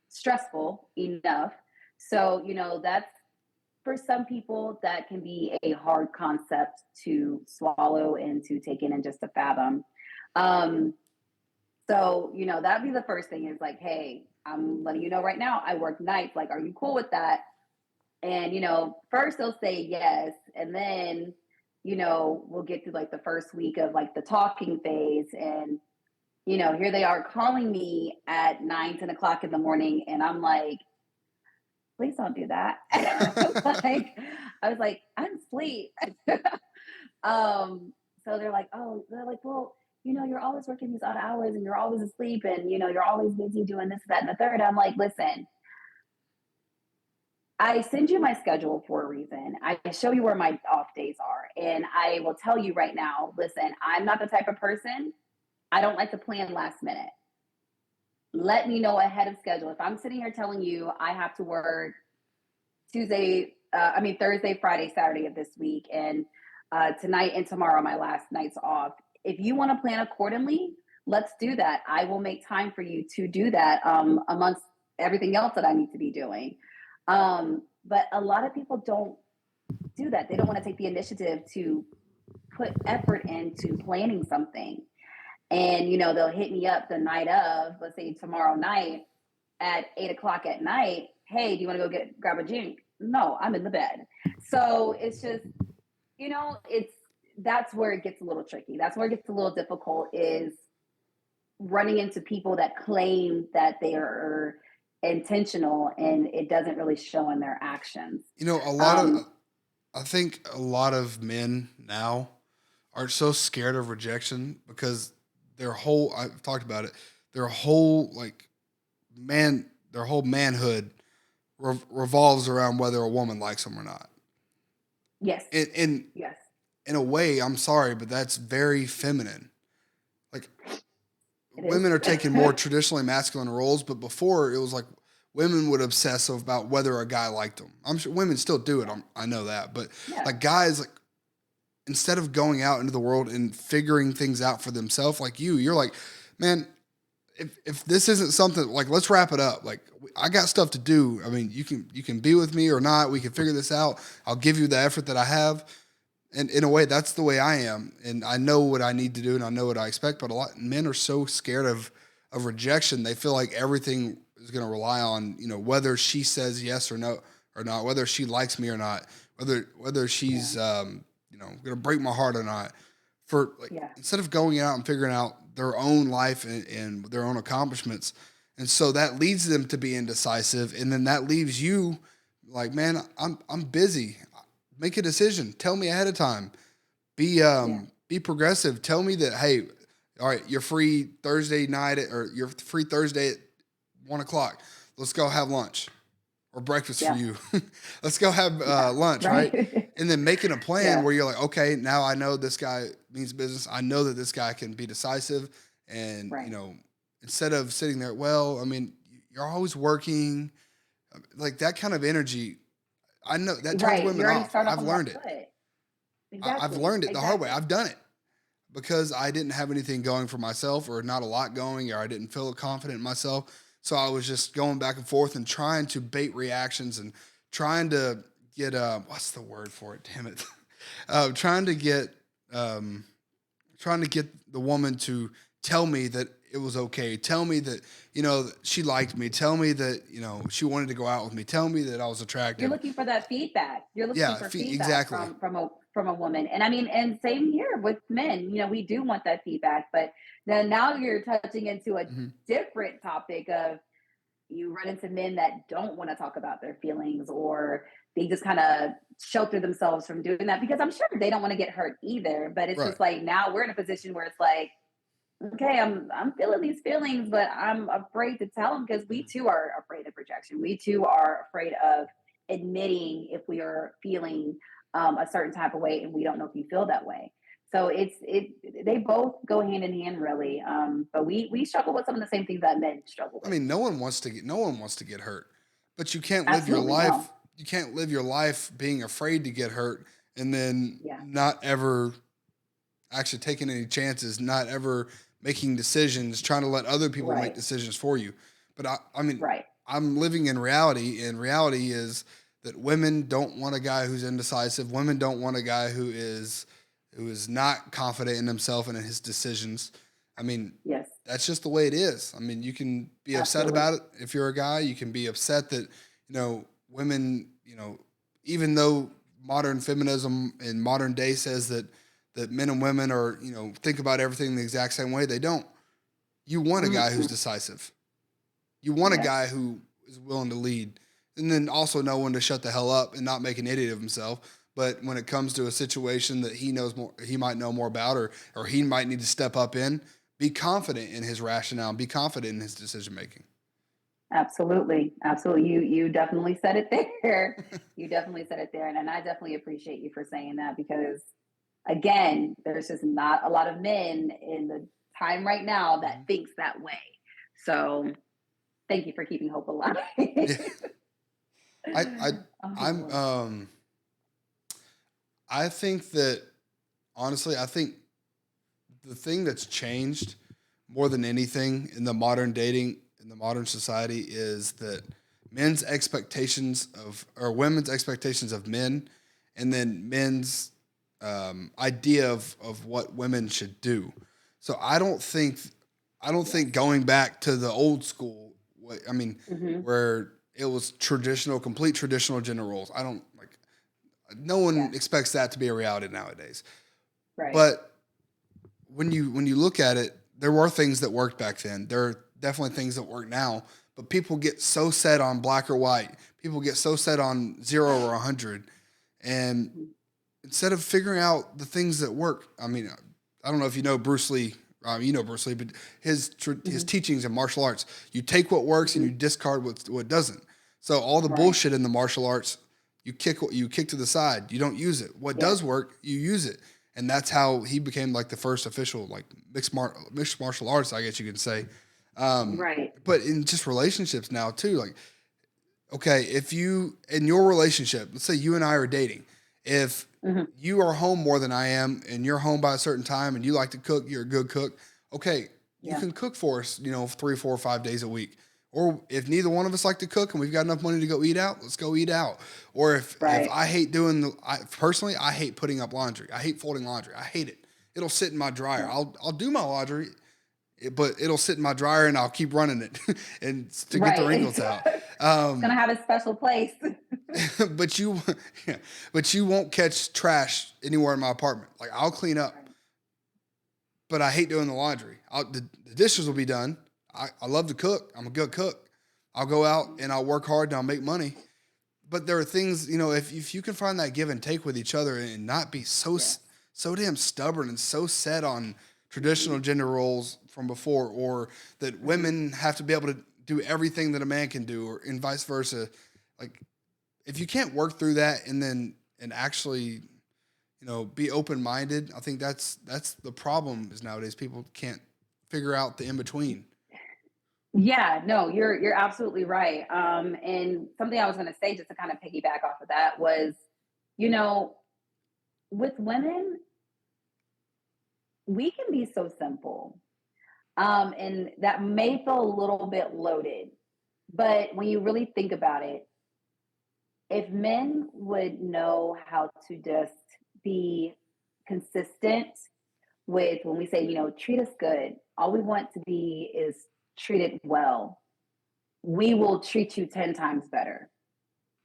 stressful enough. So, that's, for some people, that can be a hard concept to swallow and to take in and just to fathom. Um, so, that'd be the first thing, is like, hey, I'm letting you know right now, I work nights. Like, are you cool with that? And, first they'll say yes. And then, we'll get through like the first week of like the talking phase. And, here they are calling me at 9, 10 o'clock in the morning. And I'm like, please don't do that. I was like, I'm asleep. um, so they're like, well, you're always working these odd hours and you're always asleep, and you're always busy doing this, that, and the third. I'm like, listen, I send you my schedule for a reason. I show you where my off days are. And I will tell you right now, listen, I'm not the type of person, I don't like to plan last minute. Let me know ahead of schedule. If I'm sitting here telling you I have to work Thursday, Friday, Saturday of this week, and tonight and tomorrow, my last nights off. If you want to plan accordingly, let's do that. I will make time for you to do that, amongst everything else that I need to be doing. But a lot of people don't do that. They don't want to take the initiative to put effort into planning something. And, they'll hit me up the night of, let's say tomorrow night at 8 o'clock at night. Hey, do you want to go grab a drink? No, I'm in the bed. So it's just, it's that's where it gets a little tricky. That's where it gets a little difficult, is running into people that claim that they are intentional, and it doesn't really show in their actions. A lot of Um, I think a lot of men now are so scared of rejection because I've talked about it. their whole their whole manhood revolves around whether a woman likes them or not. Yes. And Yes. in a way, I'm sorry, but that's very feminine. Like It women are taking more is. traditionally masculine roles, but before it was like women would obsess about whether a guy liked them. I'm sure women still do it. I know that, but Yeah. like guys, like instead of going out into the world and figuring things out for themselves, like you're like, man, if this isn't something like, let's wrap it up. Like I got stuff to do. I mean, you can be with me or not. We can figure this out. I'll give you the effort that I have. And in a way, that's the way I am. And I know what I need to do and I know what I expect. But a lot men are so scared of rejection. They feel like everything is going to rely on, whether she says yes or no or not, whether she likes me or not, whether she's, going to break my heart or not. For like, instead of going out and figuring out their own life and their own accomplishments. And so that leads them to be indecisive. And then that leaves you like, man, I'm busy. Make a decision. Tell me ahead of time. Be progressive. Tell me that, hey, all right, you're free Thursday night or you're free Thursday at 1:00. Let's go have lunch or breakfast for you. Let's go have lunch, right? And then making a plan where you're like, okay, now I know this guy means business. I know that this guy can be decisive. And, instead of sitting there, well, I mean, you're always working. Like that kind of energy, I know that turns women off. I've learned it. Exactly. I've learned it the hard way. I've done it because I didn't have anything going for myself or not a lot going, or I didn't feel confident in myself. So I was just going back and forth and trying to bait reactions and trying to get, what's the word for it? Damn it. Trying to get the woman to tell me that it was okay. Tell me that, that she liked me. Tell me that, she wanted to go out with me. Tell me that I was attractive. You're looking for that feedback. You're looking for feedback exactly. from a woman. And I mean, and same here with men, we do want that feedback, but then now you're touching into a different topic of you run into men that don't want to talk about their feelings, or they just kind of shelter themselves from doing that because I'm sure they don't want to get hurt either. But it's just like now we're in a position where it's like, okay, I'm feeling these feelings, but I'm afraid to tell them because we too are afraid of rejection. We too are afraid of admitting if we are feeling a certain type of way and we don't know if you feel that way. So they both go hand in hand really. But we struggle with some of the same things that men struggle with. I mean, no one wants to get hurt, but you can't live your life. No. You can't live your life being afraid to get hurt and then not ever actually taking any chances, not ever making decisions, trying to let other people make decisions for you. But I mean, I'm living in reality, and reality is that women don't want a guy who's indecisive. Women don't want a guy who is not confident in himself and in his decisions. I mean, that's just the way it is. I mean, you can be upset about it if you're a guy. You can be upset that, women, even though modern feminism in modern day says that men and women are, think about everything the exact same way. They don't. You want a guy who's decisive. You want a guy who is willing to lead, and then also know when to shut the hell up and not make an idiot of himself. But when it comes to a situation that he knows more, he might know more about, or he might need to step up in, be confident in his rationale, and be confident in his decision making. Absolutely. You definitely said it there. You definitely said it there. And I definitely appreciate you for saying that because again, there's just not a lot of men in the time right now that thinks that way. So thank you for keeping hope alive. I think that honestly, the thing that's changed more than anything in the modern dating, in the modern society, is that women's expectations of men, and then men's idea of what women should do. So I don't think going back to the old school. I mean, where it was complete traditional gender roles. I don't like. No one expects that to be a reality nowadays. Right. But when you look at it, there were things that worked back then. There are definitely things that work now. But people get so set on black or white. People get so set on 0 or 100, and instead of figuring out the things that work, I mean, I don't know if you know Bruce Lee, you know Bruce Lee, but his teachings in martial arts. You take what works and you discard what doesn't. So all the bullshit in the martial arts, you kick to the side. You don't use it. What does work, you use it. And that's how he became like the first official like mixed martial arts, I guess you could say. But in just relationships now too, like, okay, if you, in your relationship, let's say you and I are dating, if you are home more than I am and you're home by a certain time and you like to cook, you're a good cook. Okay, you can cook for us, 3, 4, 5 days a week. Or if neither one of us like to cook and we've got enough money to go eat out, let's go eat out. Or if I hate personally, I hate putting up laundry. I hate folding laundry. I hate it. It'll sit in my dryer. I'll do my laundry, but it'll sit in my dryer and I'll keep running it and to get the wrinkles out. It's gonna have a special place. but you won't catch trash anywhere in my apartment. Like I'll clean up, but I hate doing the laundry. The dishes will be done. I love to cook. I'm a good cook. I'll go out and I'll work hard and I'll make money. But there are things, if you can find that give and take with each other and not be so damn stubborn and so set on traditional gender roles from before, or that women have to be able to do everything that a man can do, or and vice versa. Like if you can't work through that and actually, be open-minded, I think that's the problem is nowadays people can't figure out the in-between. Yeah, no, you're absolutely right. And something I was going to say just to kind of piggyback off of that was, with women, we can be so simple. And that may feel a little bit loaded, but when you really think about it, if men would know how to just be consistent with when we say, treat us good, all we want to be is treated well, we will treat you 10 times better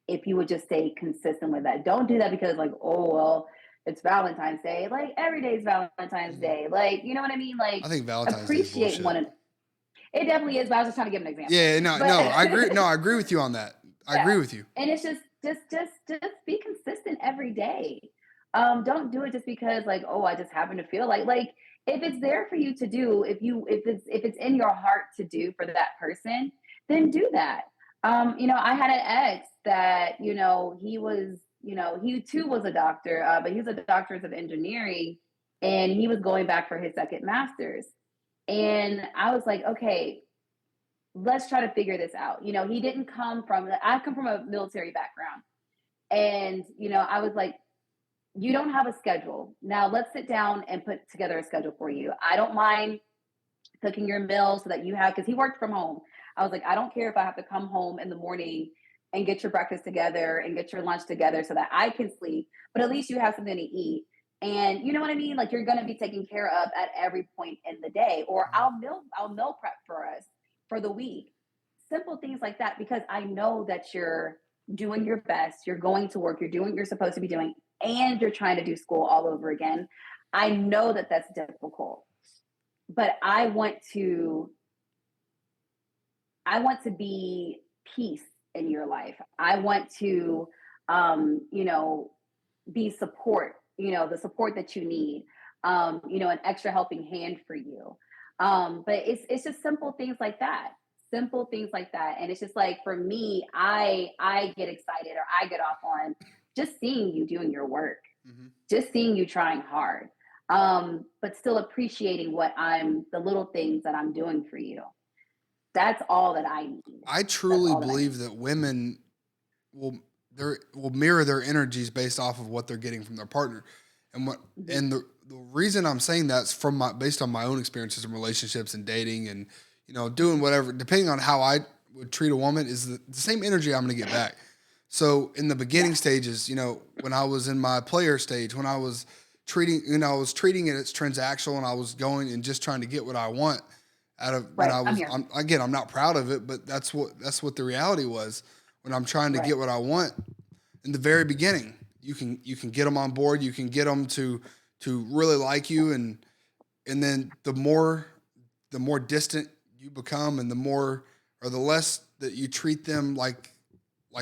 if you would just stay consistent with that. Don't do that because like, oh, well, it's Valentine's Day. Like every day is Valentine's Day. Like, you know what I mean? Like I think Valentine's appreciate Day one another. It definitely is, but I was just trying to give an example. Yeah, no, I agree. No, I agree with you on that. I agree with you. And it's just be consistent every day. Don't do it just because like, oh, I just happen to feel like if it's there for you to do, if it's in your heart to do for that person, then do that. I had an ex that, he was, he too was a doctor, but he was a doctorate of engineering and he was going back for his second master's. And I was like, okay, let's try to figure this out. I come from a military background. And, I was like, you don't have a schedule. Now let's sit down and put together a schedule for you. I don't mind cooking your meals so that you have, because he worked from home. I was like, I don't care if I have to come home in the morning and get your breakfast together and get your lunch together so that I can sleep, but at least you have something to eat. And you know what I mean? Like you're going to be taken care of at every point in the day, or I'll meal prep for us for the week. Simple things like that, because I know that you're doing your best. You're going to work. You're doing what you're supposed to be doing, and you're trying to do school all over again. I know that that's difficult, but I want to be peace in your life. I want to, be support, the support that you need, an extra helping hand for you. But it's just simple things like that. And it's just like, for me, I get excited or I get off on just seeing you doing your work, just seeing you trying hard, but still appreciating the little things that I'm doing for you. That's all that I need. I truly believe that women will mirror their energies based off of what they're getting from their partner. And the reason I'm saying that's based on my own experiences in relationships and dating and, doing whatever, depending on how I would treat a woman, is the same energy I'm going to get back. So in the beginning stages, when I was in my player stage, when I was treating it as transactional and I was going and just trying to get what I want out of when I was, I'm not proud of it, but that's what the reality was when I'm trying to get what I want. In the very beginning, you can get them on board, you can get them to really like you, and then the more distant you become, and the less that you treat them like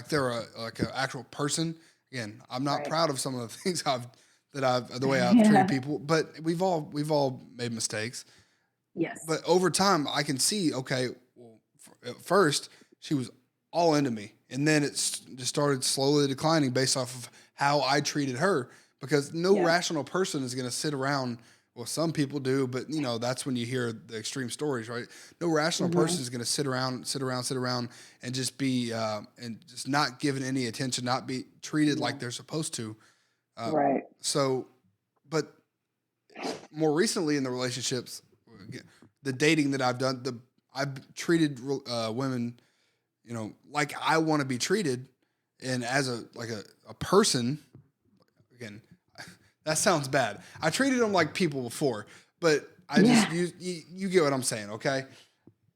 they're an actual person. Again, I'm not proud of some of the things the way I've treated people, but we've all made mistakes. Yes. but over time, I can see, okay, well, at first she was all into me, and then just started slowly declining based off of how I treated her. Because no Yeah. rational person is going to sit around. Well, some people do, but that's when you hear the extreme stories, right? No rational person Hmm. is going to sit around, and just be and just not given any attention, not be treated like Yeah. they're supposed to. Uh, Right. so, but more recently in the relationships, the dating that I've done, I've treated women, like I want to be treated, and as a person, again, that sounds bad. I treated them like people before, but I just Yeah. you get what I'm saying, okay?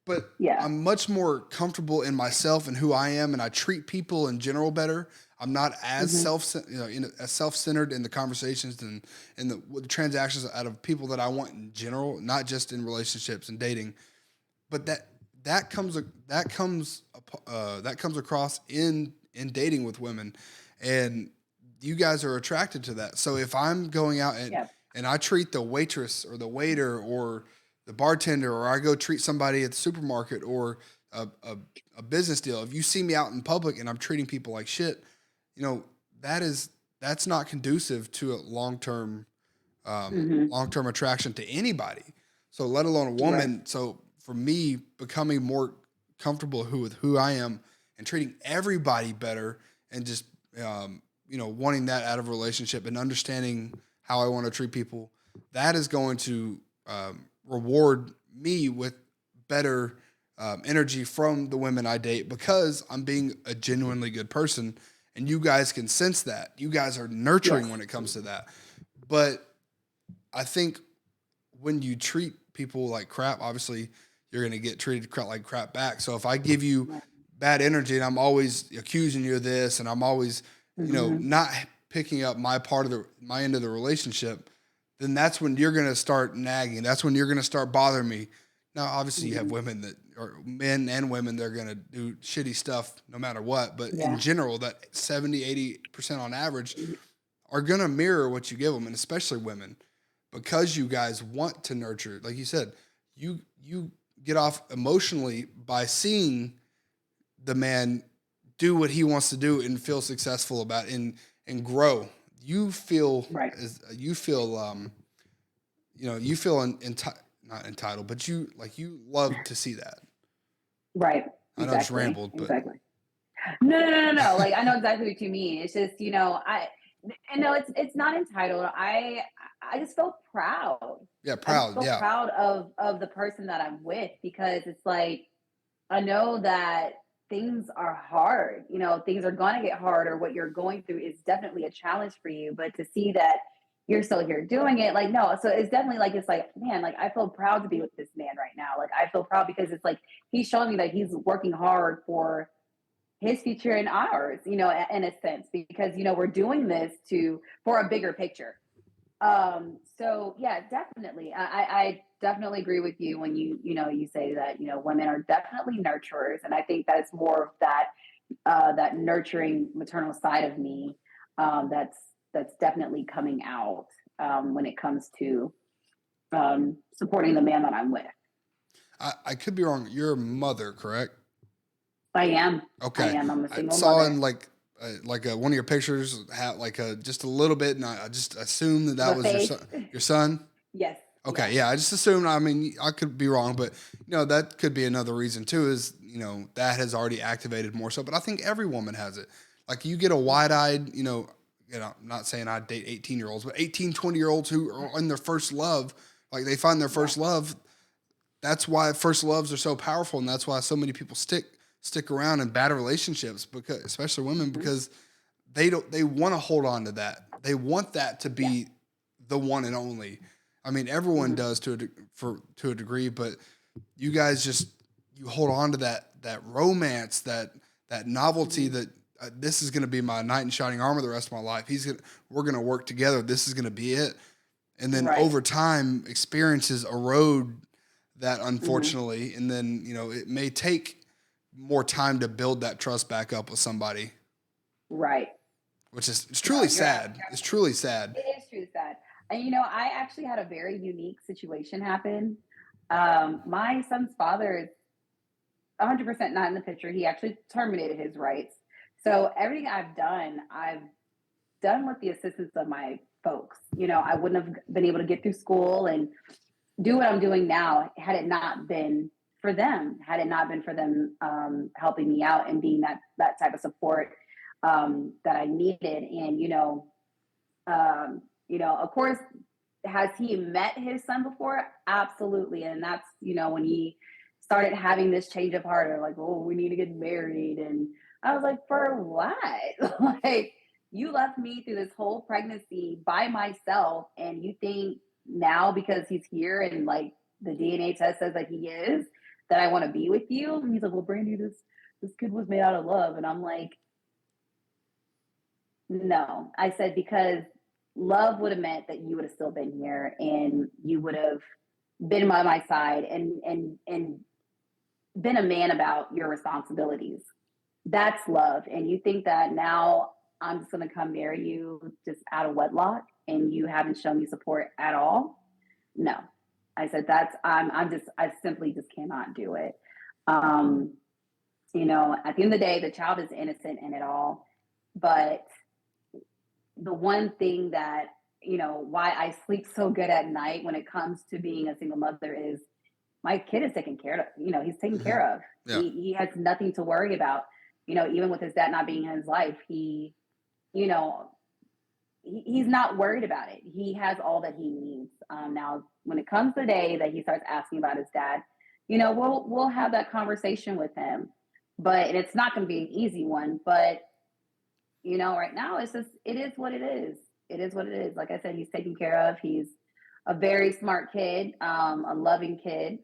But Yeah. I'm much more comfortable in myself and who I am, and I treat people in general better. I'm not as Hmm. as self-centered in the conversations and the transactions out of people that I want in general, not just in relationships and dating. But that comes that comes across in dating with women, and you guys are attracted to that. So if I'm going out Yeah. and I treat the waitress or the waiter or the bartender, or I go treat somebody at the supermarket or a, a, a business deal, if you see me out in public and I'm treating people like shit, you know that's not conducive to a Hmm. long term attraction to anybody. So let alone a Right. woman. So for me, becoming more comfortable with who I am and treating everybody better, and just wanting that out of a relationship and understanding how I want to treat people, that is going to reward me with better energy from the women I date, because I'm being a genuinely good person, and you guys can sense that. You guys are nurturing Yes. when it comes to that. But I think when you treat people like crap, obviously you're going to get treated like crap back. So if I give you Right. bad energy and I'm always accusing you of this, and I'm always, Hmm. not picking up my end of the relationship, then that's when you're going to start nagging. That's when you're going to start bothering me. Now, obviously you have Hmm. women that are men and women, they're going to do shitty stuff no matter what. But in Yeah. general, that 70-80% on average are going to mirror what you give them, and especially women, because you guys want to nurture. Like you said, you get off emotionally by seeing the man do what he wants to do and feel successful about it, and grow. You feel Right. as you feel you feel not entitled, but you love to see that. Right. I know I just Exactly. rambled, but Exactly. No, no, no, no, no. Like I know exactly what you mean. It's just, and no, it's not entitled. I just feel proud. yeah, I just proud, feel yeah. proud of the person that I'm with, because it's like I know that things are hard. Things are going to get hard, or what you're going through is definitely a challenge for you. But to see that you're still here doing it, like, no. So it's definitely like, it's like, man, like I feel proud to be with this man right now. Like I feel proud because it's like he's showing me that he's working hard for his future and ours, in a sense, because, we're doing this for a bigger picture. So yeah, definitely. I definitely agree with you when you say that, women are definitely nurturers. And I think that's more of that nurturing maternal side of me. That's definitely coming out, when it comes to, supporting the man that I'm with. I could be wrong. You're a mother, correct? I am. I Okay, am. I'm a I single saw mother in one of your pictures had just a little bit, and I just assumed that of that a was your son. face. Your son. Yes. Yeah. Okay, yeah, I just assumed. I mean, I could be wrong, but that could be another reason too. Is that has already activated more so, but I think every woman has it. Like you get a wide eyed, I'm not saying I date 18-year-olds, but 18, 20-year-olds who are in their first love, like they find their Yeah. first love. That's why first loves are so powerful, and that's why so many people stick around in bad relationships, because especially women, Hmm. because they want to hold on to that. They want that to Yeah. be the one and only. I mean, everyone Hmm. does to a degree, but you guys just you hold on to that romance, that novelty, Hmm. that this is going to be my knight in shining armor the rest of my life. We're going to work together. This is going to be it. And then Right. over time, experiences erode that, Hmm. unfortunately, and then it may take more time to build that trust back up with somebody, Right. which is it's No, truly sad. It's truly sad. it is true sad. And I actually had a very unique situation happen. My son's father is 100% not in the picture. He actually terminated his rights. So everything I've done with the assistance of my folks. I wouldn't have been able to get through school and do what I'm doing now had it not been for them, helping me out and being that type of support that I needed. And of course, has he met his son before? Absolutely. And that's when he started having this change of heart, or like, oh, we need to get married, and I was like, for what? Like, you left me through this whole pregnancy by myself, and you think now because he's here and like the DNA test says that he is, that I want to be with you? And he's like, well, Brandi, this kid was made out of love. And I'm like, no. I said, because love would have meant that you would have still been here and you would have been by my side and been a man about your responsibilities. That's love. And you think that now I'm just going to come marry you just out of wedlock and you haven't shown me support at all? No. I said, I simply just cannot do it. Um, at the end of the day, the child is innocent in it all. But the one thing that, why I sleep so good at night when it comes to being a single mother is my kid is taken care of. He's taken Mhm. care of. Yeah. He has nothing to worry about. Even with his dad not being in his life, you know, he's not worried about it. He has all that he needs. Now, when it comes to the day that he starts asking about his dad, we'll have that conversation with him. But and it's not going to be an easy one. But right now it is what it is. It is what it is. Like I said, he's taken care of. He's a very smart kid, a loving kid,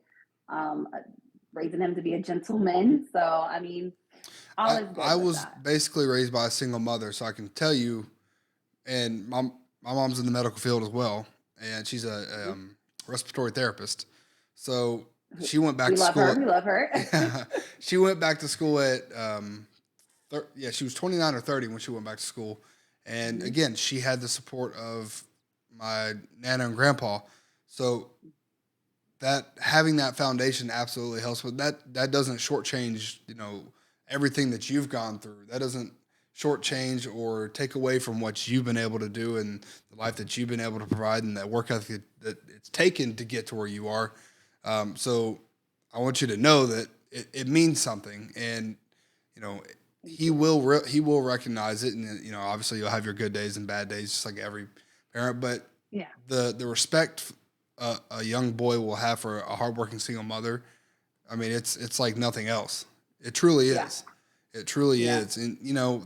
raising him to be a gentleman. So, I mean, all is I good with was that. basically raised by a single mother, so I can tell you, and my mom's in the medical field as well, and she's a respiratory therapist. So she went back We to love school. her. We love her. She went back to school at she was 29 or 30 when she went back to school, and Mhm. again, she had the support of my nana and grandpa. So that having that foundation absolutely helps. But that doesn't shortchange, everything that you've gone through. That doesn't shortchange or take away from what you've been able to do and the life that you've been able to provide and that work ethic that it's taken to get to where you are. So I want you to know that it means something, and you know Thank he you. will he will recognize it, and obviously you'll have your good days and bad days, just like every parent. But Yeah. the respect a young boy will have for a hardworking single mother, I mean, it's like nothing else. It truly Yeah. is. It truly Yeah. is. And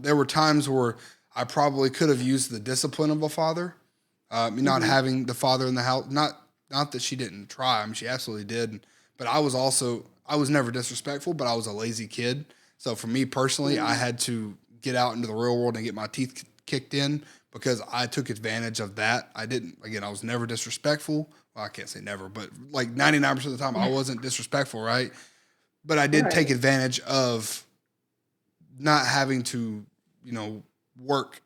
there were times where I probably could have used the discipline of a father, not Hmm. having the father in the house. Not that she didn't try. I mean, she absolutely did. But I was never disrespectful, but I was a lazy kid. So for me personally, I Mm. had to get out into the real world and get my teeth kicked in because I took advantage of that. I didn't. Again, I was never disrespectful. Well, I can't say never, but like 99% of the time, I wasn't disrespectful, right? But I did take Right. advantage of not having to, you know, work.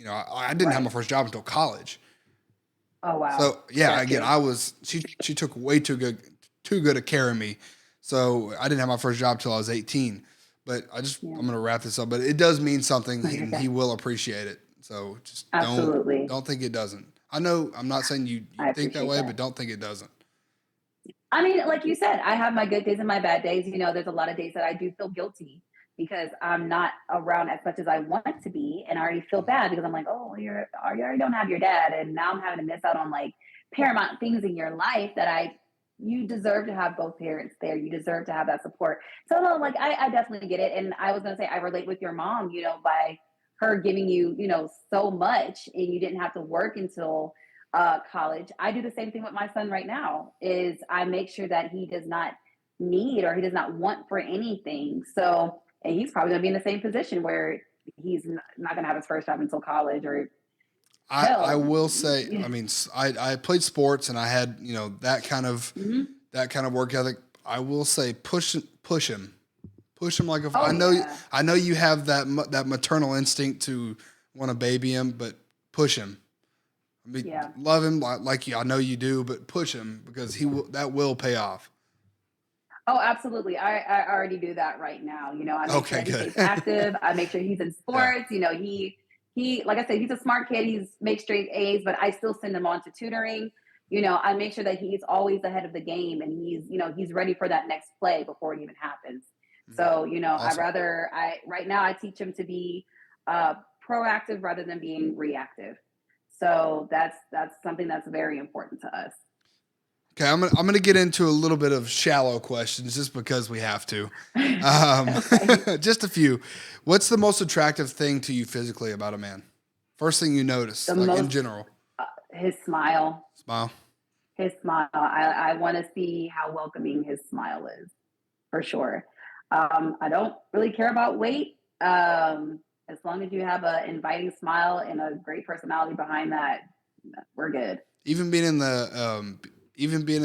I didn't have my Right. first job until college. Oh, wow. So yeah, Got again, you. I was she took way too good a care of me. So I didn't have my first job till I was 18. But Yeah. I'm gonna wrap this up. But it does mean something, and Okay. he will appreciate it. So just Absolutely. don't think it doesn't. I know I'm not saying you I think that appreciate way, that. but don't think it doesn't. I mean, like you said, I have my good days and my bad days. There's a lot of days that I do feel guilty because I'm not around as much as I want to be, and I already feel bad because I'm like, oh, you already don't have your dad, and now I'm having to miss out on like paramount things in your life that you deserve to have both parents there. You deserve to have that support. So no, like I definitely get it, and I was gonna say I relate with your mom, by her giving you, so much, and you didn't have to work until college. I do the same thing with my son right now. Is I make sure that he does not need or he does not want for anything. So, and he's probably going to be in the same position where he's not going to have his first job until college or I hell. will say, Yeah. I mean, I played sports and I had Mhm. that kind of work ethic. I will say, push him like if Oh yeah. I know you have that maternal instinct to want to baby him, but push him. I mean, Yeah. love him like you. I know you do, but push him because that will pay off. Oh, absolutely. I already do that right now. I make sure Okay, that he good. stays active. I make sure he's in Yeah. sports. He like I said, he's a smart kid. He's makes straight A's, but I still send him on to tutoring. I make sure that he's always ahead of the game and he's ready for that next play before it even happens. So, Awesome. right now I teach him to be proactive rather than being reactive. So that's something that's very important to us. Okay, I'm gonna get into a little bit of shallow questions just because we have to. Um, Okay. just a few. What's the most attractive thing to you physically about a man? First thing you notice, The like in most general. his smile. Smile. His smile. I want to see how welcoming his smile is, for sure. I don't really care about weight. As long as you have an inviting smile and a great personality behind that, we're good. Even being in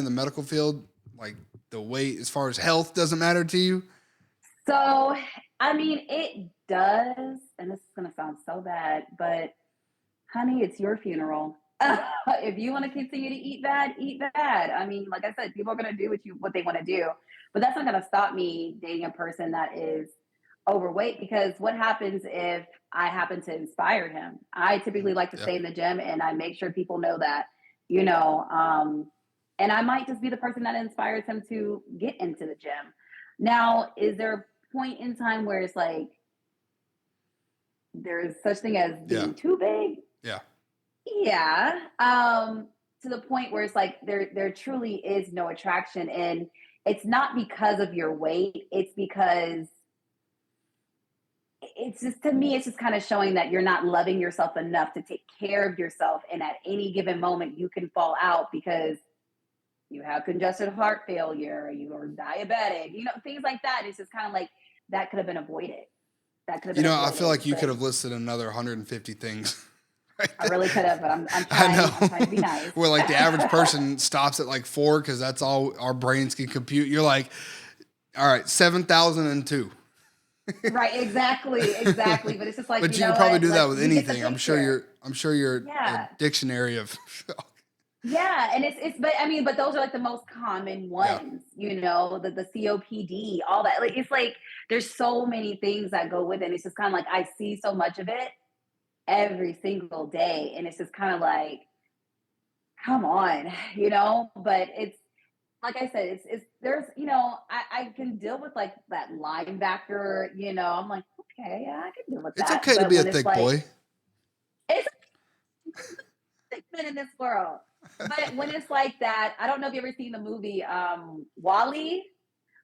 the medical field, like the weight as far as health doesn't matter to you. So, I mean, it does, and this is going to sound so bad, but honey, it's your funeral. If you want to continue to eat bad, eat bad. I mean, like I said, people are going to do what they want to do, but that's not going to stop me dating a person that is overweight because what happens if I happen to inspire him? I typically like to Yeah. stay in the gym and I make sure people know that, you know, um, and I might just be the person that inspires him to get into the gym. Now, is there a point in time where it's like there's such thing as Yeah. being too big? Yeah. Yeah. To the point where it's like there truly is no attraction. And it's not because of your weight, it's because it's just to me, it's just kind of showing that you're not loving yourself enough to take care of yourself. And at any given moment you can fall out because you have congested heart failure, you are diabetic, things like that. It's just kind of like that could have been avoided. That could have been I feel avoided. like you could But have listed another 150 things. Right I there. really could have, but I'm I trying. I'm trying to be know. nice. Where like the average person stops at like 4 because that's all our brains can compute. You're like, all right, 7,002. Right, exactly. But it's just like, But you you know can probably what? do that Like with you get the anything. picture. I'm sure you're a Yeah. dictionary of. Yeah. And but those are like the most common Yeah. ones, the COPD, all that. Like it's like there's so many things that go with it. And it's just kind of like I see so much of it every single day. And it's just kind of like, come on, but it's like I said, it's there's I can deal with like that linebacker, I'm like, okay, yeah, I can deal with It's that. okay to But be a when it's thick like boy. it's sick men in this world. But when it's like that, I don't know if you ever seen the movie Wally,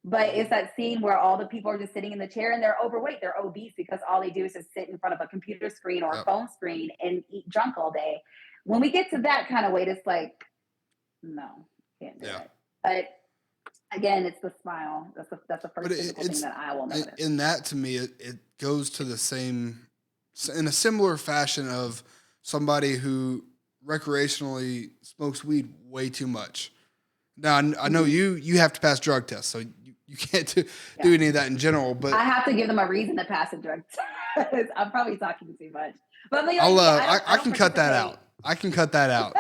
but it's that scene where all the people are just sitting in the chair and they're overweight, they're obese because all they do is just sit in front of a computer screen or a Yep. phone screen and eat junk all day. When we get to that kind of weight, it's like, no, can't do Yeah. it. But again, it's the smile. That's the But first physical thing that I will notice. in that to me, it goes to the same, in a similar fashion of somebody who recreationally smokes weed way too much. Now I know you have to pass drug tests, so you can't do any of that in general. But I have to give them a reason to pass a drug test. I'm probably talking too much, but like, I can cut that out. I can cut that out.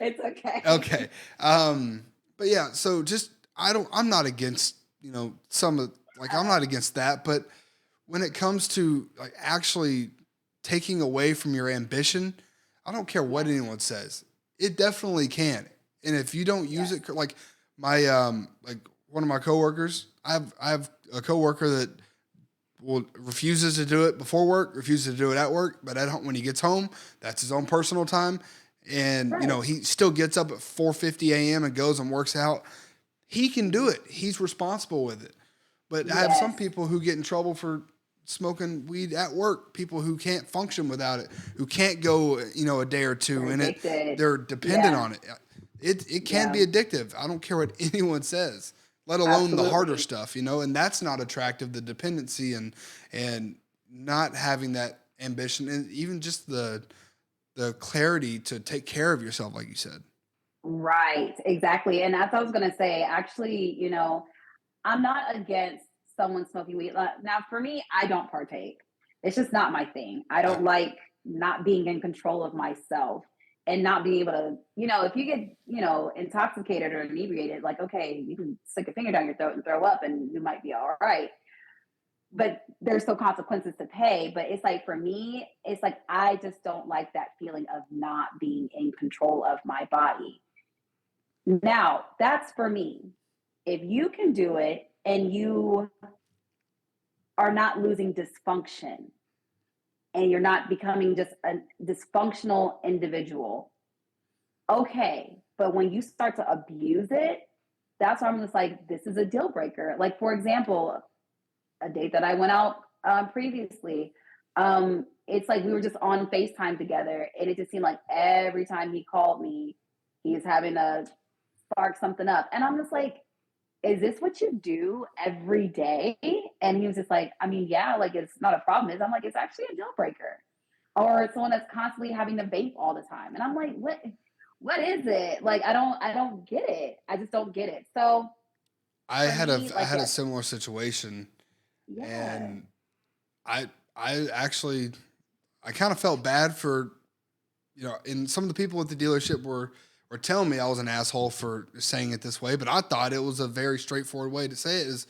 It's okay. Okay. But yeah, so just I'm not against, some of I'm not against that, but when it comes to like actually taking away from your ambition, I don't care what anyone says. It definitely can. And if you don't use it, like my like one of my coworkers, I have a coworker that refuses to do it before work, refuses to do it at work, but at home when he gets home, that's his own personal time. And he still gets up at 4:50 a.m. and goes and works out. He can do it. He's responsible with it. But I have some people who get in trouble for smoking weed at work. People who can't function without it, who can't go, a day or two in it. They're dependent on it. It can be addictive. I don't care what anyone says, let alone the harder stuff, and that's not attractive. The dependency and not having that ambition and even just the clarity to take care of yourself, like you said. Right, exactly. And that's what I was going to say. Actually, I'm not against someone smoking weed. Now, for me, I don't partake. It's just not my thing. I don't like not being in control of myself. and not being able to, if you get, intoxicated or inebriated, like, okay, you can stick a finger down your throat and throw up and you might be all right. But there's still consequences to pay. But it's like, for me, it's like, I just don't like that feeling of not being in control of my body. Now, that's for me. If you can do it and you are not losing dysfunction and you're not becoming just a dysfunctional individual, okay. But when you start to abuse it, that's why I'm just like, this is a deal breaker. Like, for example, a date that I went out previously, it's like we were just on FaceTime together, and it just seemed like every time he called me, he's having to spark something up. And I'm just like, is this what you do every day? And he was just like, I mean, yeah, like, it's not a problem. I'm like, it's actually a deal breaker. Or someone that's constantly having to vape all the time. And I'm like, what is it? Like, I don't get it. I just don't get it. So I for had me, I like, had a yes, similar situation, yeah. and I actually I kind of felt bad for, and some of the people at the dealership were telling me I was an asshole for saying it this way, but I thought it was a very straightforward way to say it. Is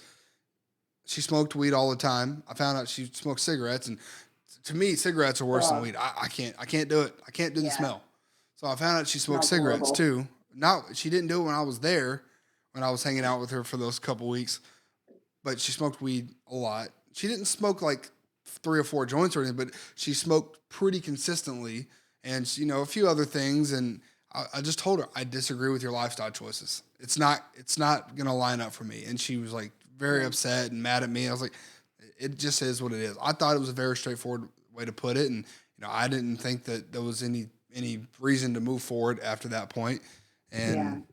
she smoked weed all the time. I found out she smoked cigarettes, and to me, cigarettes are worse than Ugh, weed. I can't do it. I can't do the yeah. smell. So I found out she smoked Smells cigarettes horrible. too. Not she didn't do it when I was there, when I was hanging out with her for those couple weeks, but she smoked weed a lot. She didn't smoke like 3 or 4 joints or anything, but she smoked pretty consistently, and a few other things. And I just told her I disagree with your lifestyle choices. It's not gonna line up for me. And she was like very Yeah. upset and mad at me. I was like, it just is what it is. I thought it was a very straightforward way to put it, and I didn't think that there was any reason to move forward after that point. Yeah. And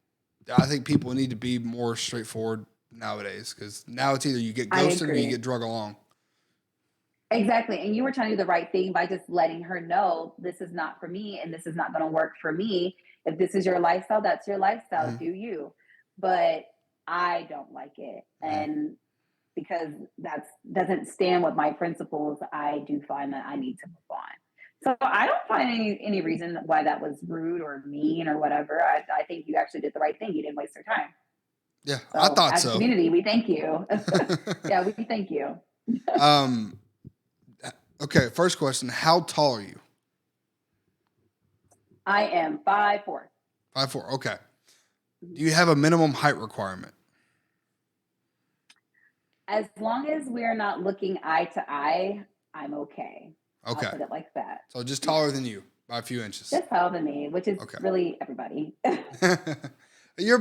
I think people need to be more straightforward nowadays, because now it's either you get I ghosted or you agree. get drug along. Exactly. And you were trying to do the right thing by just letting her know, this is not for me and this is not going to work for me. If this is your lifestyle, that's your lifestyle. Hmm. Do you? But I don't like it. Hmm. And because that doesn't stand with my principles, I do find that I need to move on. So I don't find any reason why that was rude or mean or whatever. I think you actually did the right thing. You didn't waste your time. Yeah, I So thought as a so. community, we thank you. Yeah, we thank you. um, okay, first question: how tall are you? I am 5'4". 5'4". Okay. Do you have a minimum height requirement? As long as we're not looking eye to eye, I'm okay. I'll Okay, put it like that. so just Yeah. taller than you by a few inches. Just taller than me, which is Okay. really everybody. You're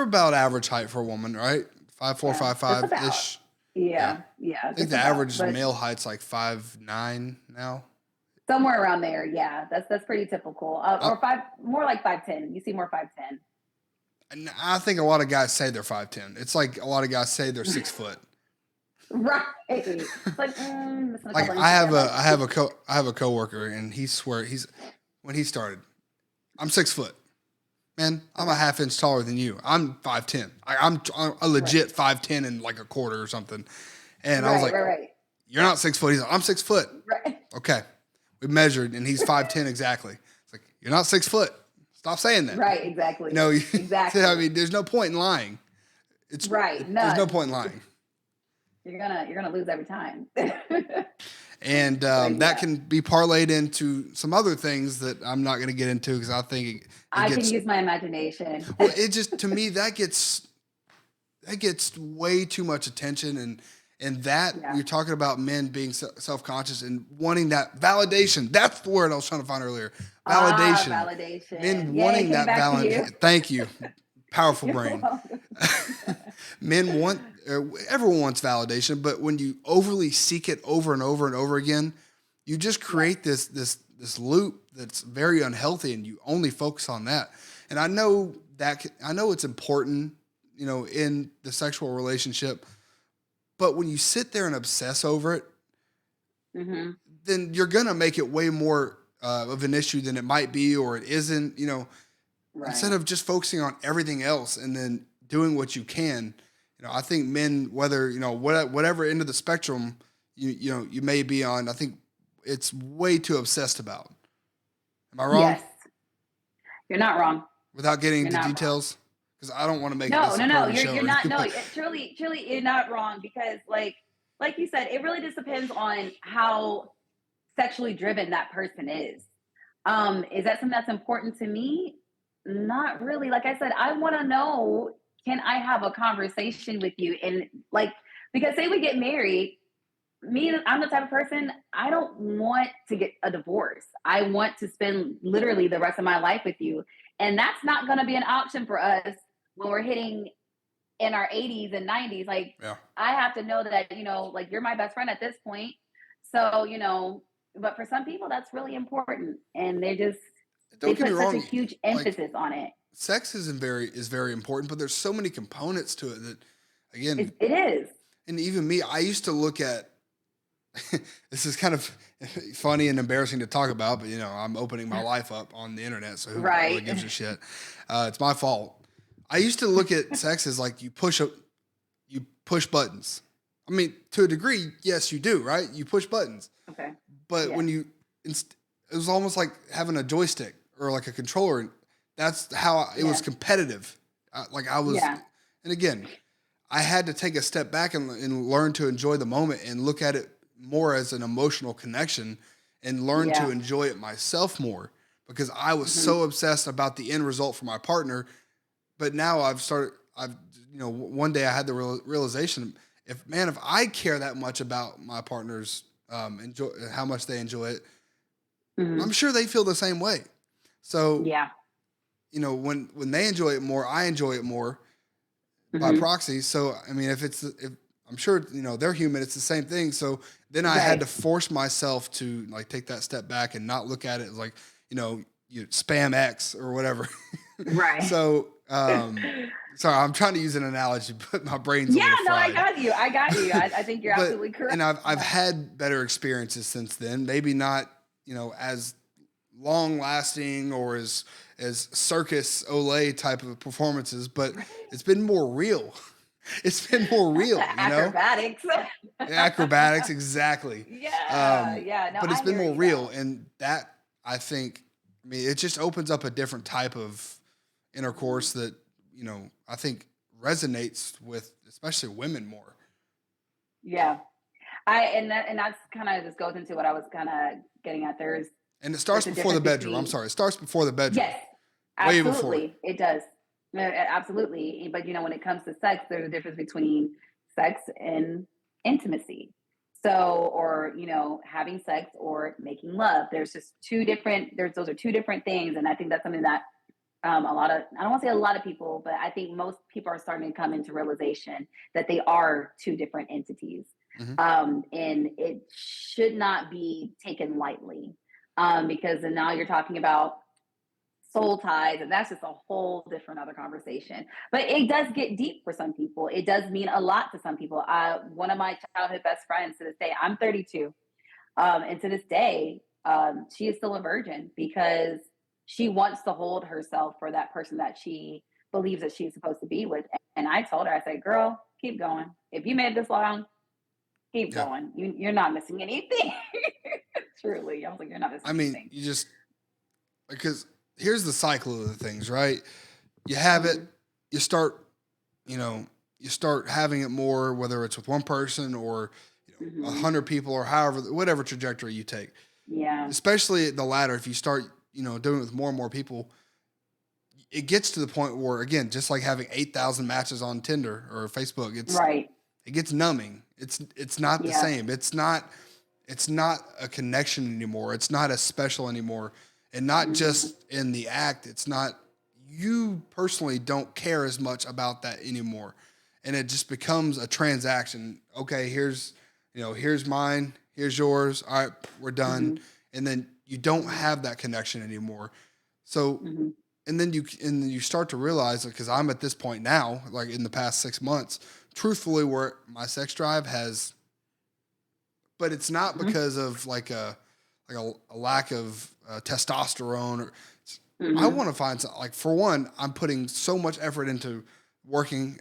about average height for a woman, right? 5'4", Yeah, five just five about. ish. Yeah. Yeah, I think just the about. average But male height's like 5'9" now. somewhere around there, yeah, that's pretty typical. I, Or more like 5'10". You see more 5'10". and I think a lot of guys say they're 5'10". It's like a lot of guys say they're 6 foot. Right. It's like, missing a Like couple inches there, bud. I have a coworker, and he swear when he started, I'm 6 foot. Man, I'm a half inch taller than you. I'm 5'10". I'm a Right. legit 5'10" and like a quarter or something. And I was Right, like, right, "You're not 6 foot." He's like, "I'm 6 foot." right. Okay, we measured, and he's 5'10" exactly. It's like, you're not 6 foot. Stop saying that. Right, exactly. I Exactly. mean, there's no point in lying. Right. There's no None. point in lying. You're gonna lose every time. And So that yeah. can be parlayed into some other things that I'm not going to get into, because I think it I can gets use my imagination. well. It just, to me, that gets way too much attention, and that Yeah. you're talking about men being self-conscious and wanting that validation. That's the word I was trying to find earlier. Validation. Validation. Men Yeah, wanting it came that back to you. validation. Thank you. Powerful You're brain. welcome. Men want everyone wants validation, but when you overly seek it over and over and over again, you just create this loop that's very unhealthy, and you only focus on that. And I know it's important, in the sexual relationship, but when you sit there and obsess over it, Hmm. then you're gonna make it way more of an issue than it might be, or it isn't. Instead Right. of just focusing on everything else and then doing what you can. I think men, whether whatever end of the spectrum you may be on, I think it's way too obsessed about. Am I wrong? Yes. You're not wrong. without getting You're into not wrong. details? Because I don't want to make No, this a no, no. pervy show You're or not. anything. No, But it, truly, you're not wrong because, like you said, it really just depends on how sexually driven that person is. Is that something that's important to me? Not really. Like I said, I want to know, can I have a conversation with you? And like, because say we get married, I'm the type of person, I don't want to get a divorce. I want to spend literally the rest of my life with you. And that's not going to be an option for us when we're hitting in our 80s and 90s. Like, yeah, I have to know that, like you're my best friend at this point. So, but for some people, that's really important. And they don't get me put such a wrong. huge Like emphasis on it. sex is very important, but there's so many components to it that, again, It is. and even me, I used to look at. This is kind of funny and embarrassing to talk about, but I'm opening my life up on the internet, so who really Right. gives a shit? It's my fault. I used to look at sex as like you push buttons. I mean, to a degree, yes, you do, right? You push buttons, Okay. but Yeah. when it was almost like having a joystick or like a controller. And that's how it was Yeah. competitive. Like I was, Yeah. and again, I had to take a step back and learn to enjoy the moment and look at it more as an emotional connection and learn Yeah. to enjoy it myself more because I was Mhm. so obsessed about the end result for my partner. But now one day I had the realization, if I care that much about my partner's enjoy how much they enjoy it, Mhm. I'm sure they feel the same way. So, Yeah. when they enjoy it more, I enjoy it more by Mhm. proxy. So, I mean, if I'm sure, they're human, it's the same thing. So then I had Right. to force myself to like take that step back and not look at it as like, you spam X or whatever. Right. So, sorry, I'm trying to use an analogy, but my brain's a Yeah, little no, I fried. got you. I think you're But absolutely correct. and I've Yeah. had better experiences since then. Maybe not, as long lasting or as circus Olay type of performances, but Right. it's been more real. It's been more Not real, the acrobatics. acrobatics, exactly. Yeah, yeah. No, But it's I been hear more you real, though. and that I think, it just opens up a different type of intercourse that I think resonates with especially women more. Yeah. And that's kind of just goes into what I was kind of getting at. And it There's starts a before the difference bedroom. I'm between, sorry, it starts before the bedroom, yes, way before. absolutely, it does. Absolutely. But when it comes to sex, there's a difference between sex and intimacy. So, or having sex or making love. There's just two different. There's those are two different things, and I think that's something that a lot of, I don't want to say a lot of people, but I think most people are starting to come into realization that they are two different entities. Hmm. And it should not be taken lightly, because then now you're talking about soul ties, and that's just a whole different other conversation. But it does get deep for some people. It does mean a lot to some people. One of my childhood best friends, to this day, I'm 32, and to this day, she is still a virgin because she wants to hold herself for that person that she believes that she's supposed to be with. And I told her, I said, girl, keep going. If you made it this long, keep Yeah. going. You're not missing anything. Truly. I was like, you're not I missing mean, anything. you just because here's the cycle of the things, right? You have it, Mhm. you start, you start having it more, whether it's with one person or 100 people or however, whatever trajectory you take. Yeah. Especially the latter, if you start, doing it with more and more people, it gets to the point where, again, just like having 8,000 matches on Tinder or Facebook, Right. it gets numbing. It's not the Yeah. same. It's not a connection anymore. It's not as special anymore. And not Mhm. just in the act. It's not, you personally don't care as much about that anymore. And it just becomes a transaction. Okay, here's mine, here's yours. All right, we're done. Mhm. And then you don't Mhm. have that connection anymore. So, Mhm. and then you start to realize, because I'm at this point now, like in the past 6 months, truthfully, where my sex drive has, but it's not Mhm. because of a lack of testosterone. I Mhm. want to find something, like, for one, I'm putting so much effort into working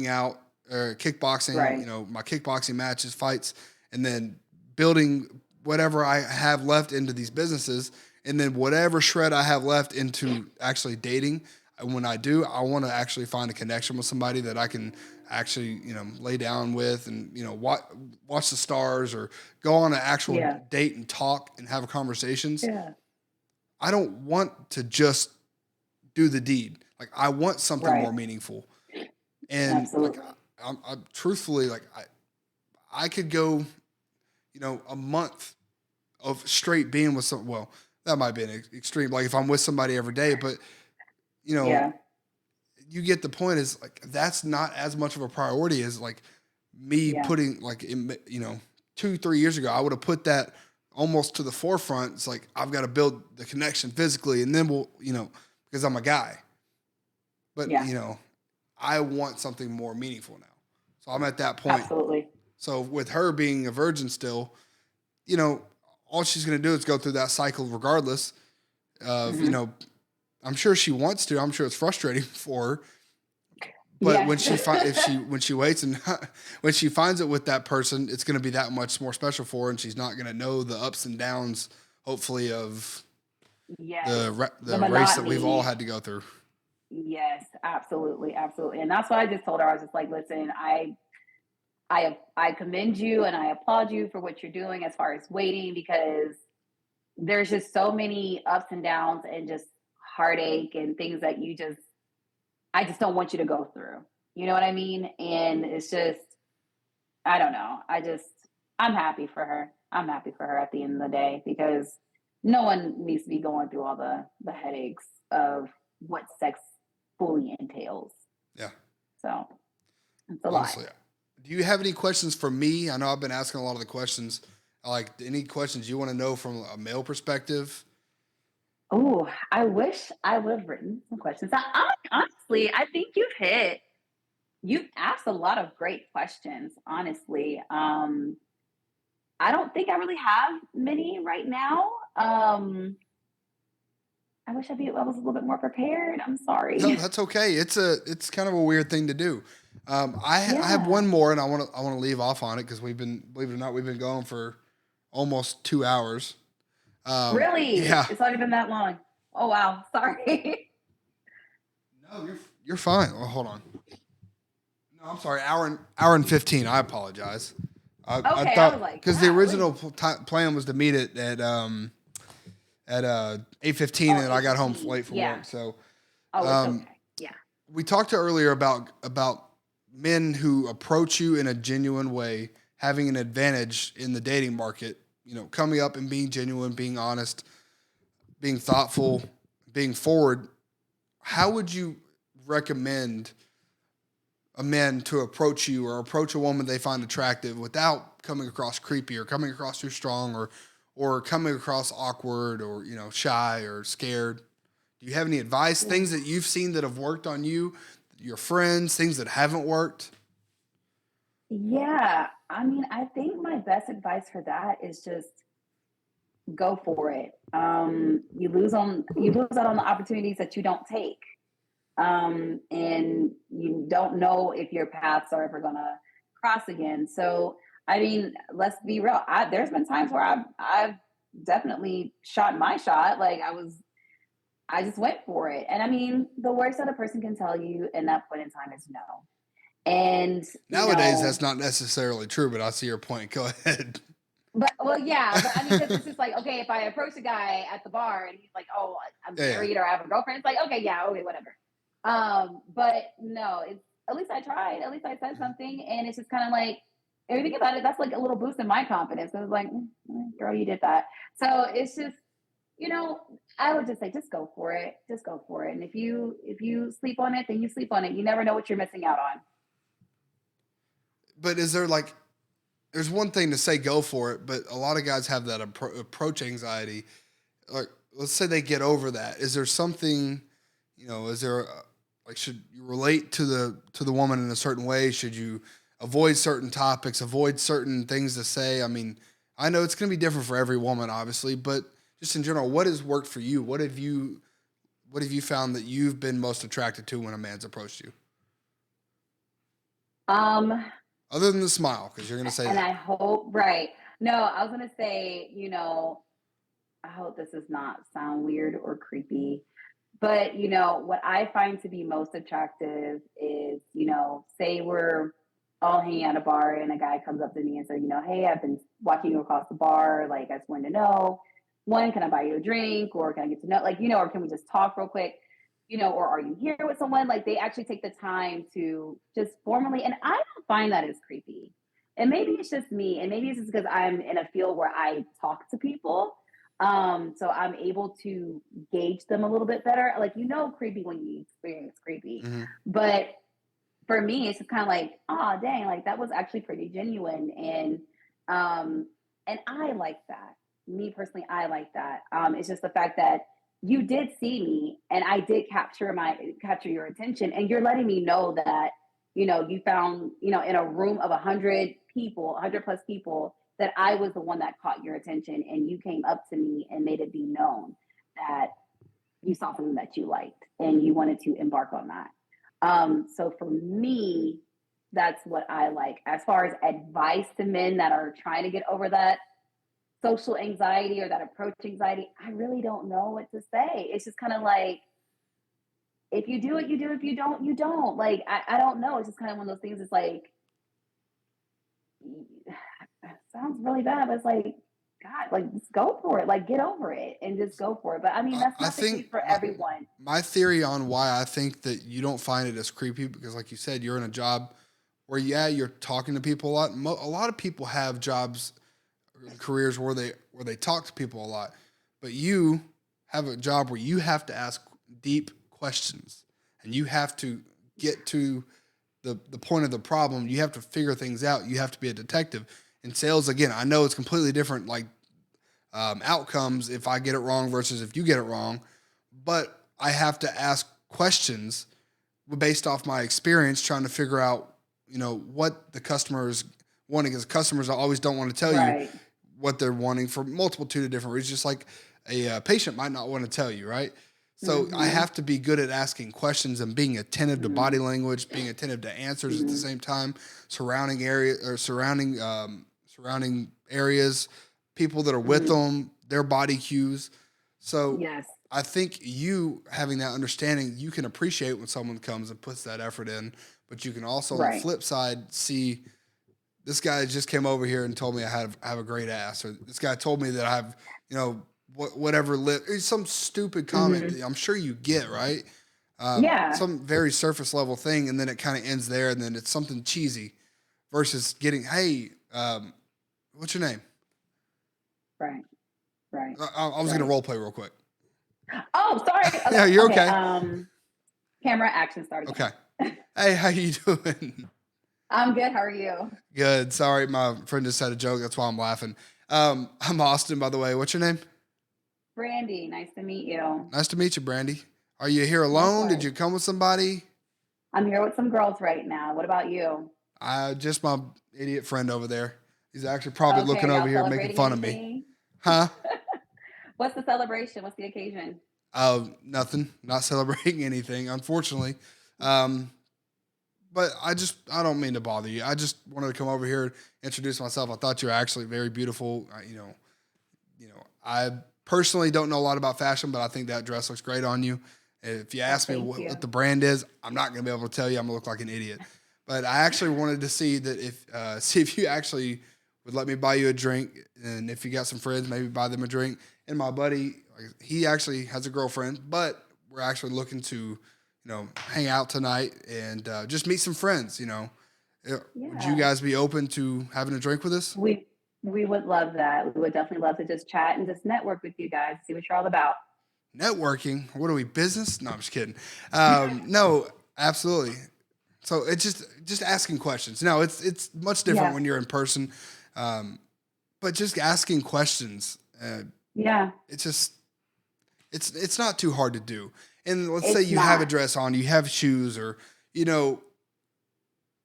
out, kickboxing, Right. my kickboxing matches, fights, and then building whatever I have left into these businesses. and then whatever shred I have left into actually dating. When I do, I want to actually find a connection with somebody that I can actually, lay down with and, watch the stars or go on an actual Yeah. date and talk and have conversations. Yeah. I don't want to just do the deed. Like I want something Right. more meaningful. And like Absolutely. I'm truthfully like I could go, a month of straight being with some. Well, that might be an extreme. Like if I'm with somebody every day, but you know, Yeah. you get the point. Is like that's not as much of a priority as like me Yeah. putting like 2-3 years ago. I would have put that almost to the forefront. It's like I've got to build the connection physically, and then we'll because I'm a guy. But Yeah. I want something more meaningful now. So I'm at that point. Absolutely. So with her being a virgin still, all she's going to do is go through that cycle regardless of, Hmm. I'm sure she wants to. I'm sure it's frustrating for her. But Yeah. when when she waits and when she finds it with that person, it's going to be that much more special for her, and she's not going to know the ups and downs, hopefully, of Yes. the The race that we've all monotony. had to go through. Yes, absolutely, absolutely. And that's what I just told her. I was just like, listen, I commend you and I applaud you for what you're doing as far as waiting, because there's just so many ups and downs and just heartache and things that I just don't want you to go through. You know what I mean? And it's just, I don't know. I'm happy for her. I'm happy for her at the end of the day, because no one needs to be going through all the headaches of what sex fully entails. Yeah. So it's a lot. Honestly, do you have any questions for me? I know I've been asking a lot of the questions. Like any questions you want to know from a male perspective? Oh, I wish I would have written some questions. Honestly, I think you've asked a lot of great questions, honestly. I don't think I really have many right now. I wish I was a little bit more prepared. I'm No, sorry. that's okay. It's kind of a weird thing to do. I have Yeah. one more, and I want to leave off on it because believe it or not, we've been going for almost 2 hours. Really? Yeah. It's not even that long. Oh wow. Sorry. No, you're fine. Oh, hold on. No, I'm sorry. Hour and 15. I apologize. I Okay, I was thought like, because the golly. original plan was to meet it at 8:15, Oh, and I got home 8:15. late from Yeah. work. So Oh, it's um, okay. Yeah. we talked earlier about men who approach you in a genuine way, having an advantage in the dating market. Coming up and being genuine, being honest, being thoughtful, being forward. How would you recommend a man to approach you or approach a woman they find attractive without coming across creepy or coming across too strong or coming across awkward or shy or scared? Do you have any advice? Yeah. Things that you've seen that have worked on you, your friends, things that haven't worked? Yeah. I mean, I think my best advice for that is just go for it. You lose out on the opportunities that you don't take. And you don't know if your paths are ever gonna cross again. So, I mean, let's be real. There's been times where I've definitely shot my shot. Like I just went for it. And I mean, the worst that a person can tell you in that point in time is no. And Nowadays, that's not necessarily true, but I see your point. Go ahead. but well, yeah, but I mean, because it's just like, okay, if I approach a guy at the bar and he's like, "Oh, I'm Yeah, yeah. married or I have a girlfriend," it's like, okay, yeah, okay, whatever. But no, it's at least I tried. At least I said something, and it's just kind of like, if you think about it, that's like a little boost in my confidence. I was like, "Girl, you did that." So it's just, I would just say, just go for it. Just go for it. And if you sleep on it, then you sleep on it. You never know what you're missing out on. But is there like, there's one thing to say go for it, but a lot of guys have that approach anxiety. Like, let's say they get over that. Is there something, is there like, should you relate to the woman in a certain way? Should you avoid certain topics, avoid certain things to say? I mean, I know it's going to be different for every woman, obviously, but just in general, what has worked for you? What have you found that you've been most attracted to when a man's approached you? Um, Other than the smile, because you're going to say and that. I hope, right. No, I was gonna say, I hope this does not sound weird or creepy, but you know, what I find to be most attractive is, you know, say we're all hanging at a bar and a guy comes up to me and says, you know, hey, I've been watching you across the bar. Like, I just wanted to know, one, can I buy you a drink or can I get to know, like, you know, or can we just talk real quick? You know, or are you here with someone? Like, they actually take the time to just formally, and I don't find that as creepy. And maybe it's just me, and maybe it's just because I'm in a field where I talk to people, so I'm able to gauge them a little bit better. Like, you know, creepy when you experience creepy. Mm-hmm. But for me, it's just kind of like, oh dang, like that was actually pretty genuine. Um and I like that. Me personally, I like that. It's just the fact that you did see me and I did capture your attention, and you're letting me know that, you know, you found, you know, in a room of 100 people, 100 plus people, that I was the one that caught your attention, and you came up to me and made it be known that you saw something that you liked and you wanted to embark on that. So for me, that's what I like. As far as advice to men that are trying to get over that social anxiety or that approach anxiety, I really don't know what to say. It's just kind of like, if you do it, you do. If you don't, you don't. Like, I don't know. It's just kind of one of those things. It's like, it sounds really bad, but it's like, God, like, just go for it. Like, get over it and just go for it. But I mean, that's I not the case think for everyone. my theory on why I think that you don't find it as creepy, because like you said, you're in a job where, yeah, you're talking to people a lot. A lot of people have jobs, careers where they talk to people a lot, but you have a job where you have to ask deep questions and you have to get to the point of the problem. You have to figure things out. You have to be a detective. In sales, again, I know it's completely different, like outcomes if I get it wrong versus if you get it wrong, but I have to ask questions based off my experience, trying to figure out, you know, what the customer is wanting. Because customers always don't want to tell you Right. what they're wanting for multitude of different reasons. Just like a patient might not want to tell you, right? So I Mm-hmm. have to be good at asking questions and being attentive to body Mm-hmm. language, being attentive to answers at the Mm-hmm. same time, surrounding area or surrounding areas, people that are with Mm-hmm. them, their body cues. So Yes. I think you having that understanding, you can appreciate when someone comes and puts that effort in, but you can also on the Right. flip side see this guy just came over here and told me I have a great ass, or this guy told me that I have, you know, whatever lip, it's some stupid comment Mm-hmm. that I'm sure you get, right? Yeah. Some very surface level thing, and then it kind of ends there, and then it's something cheesy versus getting, hey, what's your name? Right. Right. I was gonna Right. role play real quick. Oh, sorry. Yeah, Okay. you're Okay. okay. Camera action. Start Okay. again. Hey, how you doing? I'm good. How are you? Good. Sorry, my friend just had a joke. That's why I'm laughing. I'm Austin, by the way. What's your name? Brandi. Nice to meet you. Nice to meet you, Brandy. Are you here alone? Did Likewise. you come with somebody? I'm here with some girls right now. What about you? Just my idiot friend over there. He's actually probably Okay. looking Are over y'all here making celebrating fun of me. anything? Huh? What's the celebration? What's the occasion? Oh, nothing. Not celebrating anything, unfortunately. Um, but I don't mean to bother you. I just wanted to come over here and introduce myself. I thought you were actually very beautiful. I personally don't know a lot about fashion, but I think that dress looks great on you. If you Well, ask me thank what you. the brand is, I'm not going to be able to tell you. I'm going to look like an idiot. But I actually wanted to see that if see if you actually would let me buy you a drink, and if you got some friends, maybe buy them a drink. And my buddy, like, he actually has a girlfriend, but we're actually looking to, hang out tonight and just meet some friends. Would you Yeah. guys be open to having a drink with us? We we would love that. We would definitely love to just chat and just network with you guys, see what you're all about. Networking? What are we, business? No, I'm just kidding. No, absolutely. So it's just asking questions. No, it's much different Yeah. when you're in person, um, but just asking questions. Yeah. It's just it's not too hard to do. And let's say It's you have a not. dress on, you have shoes, or you know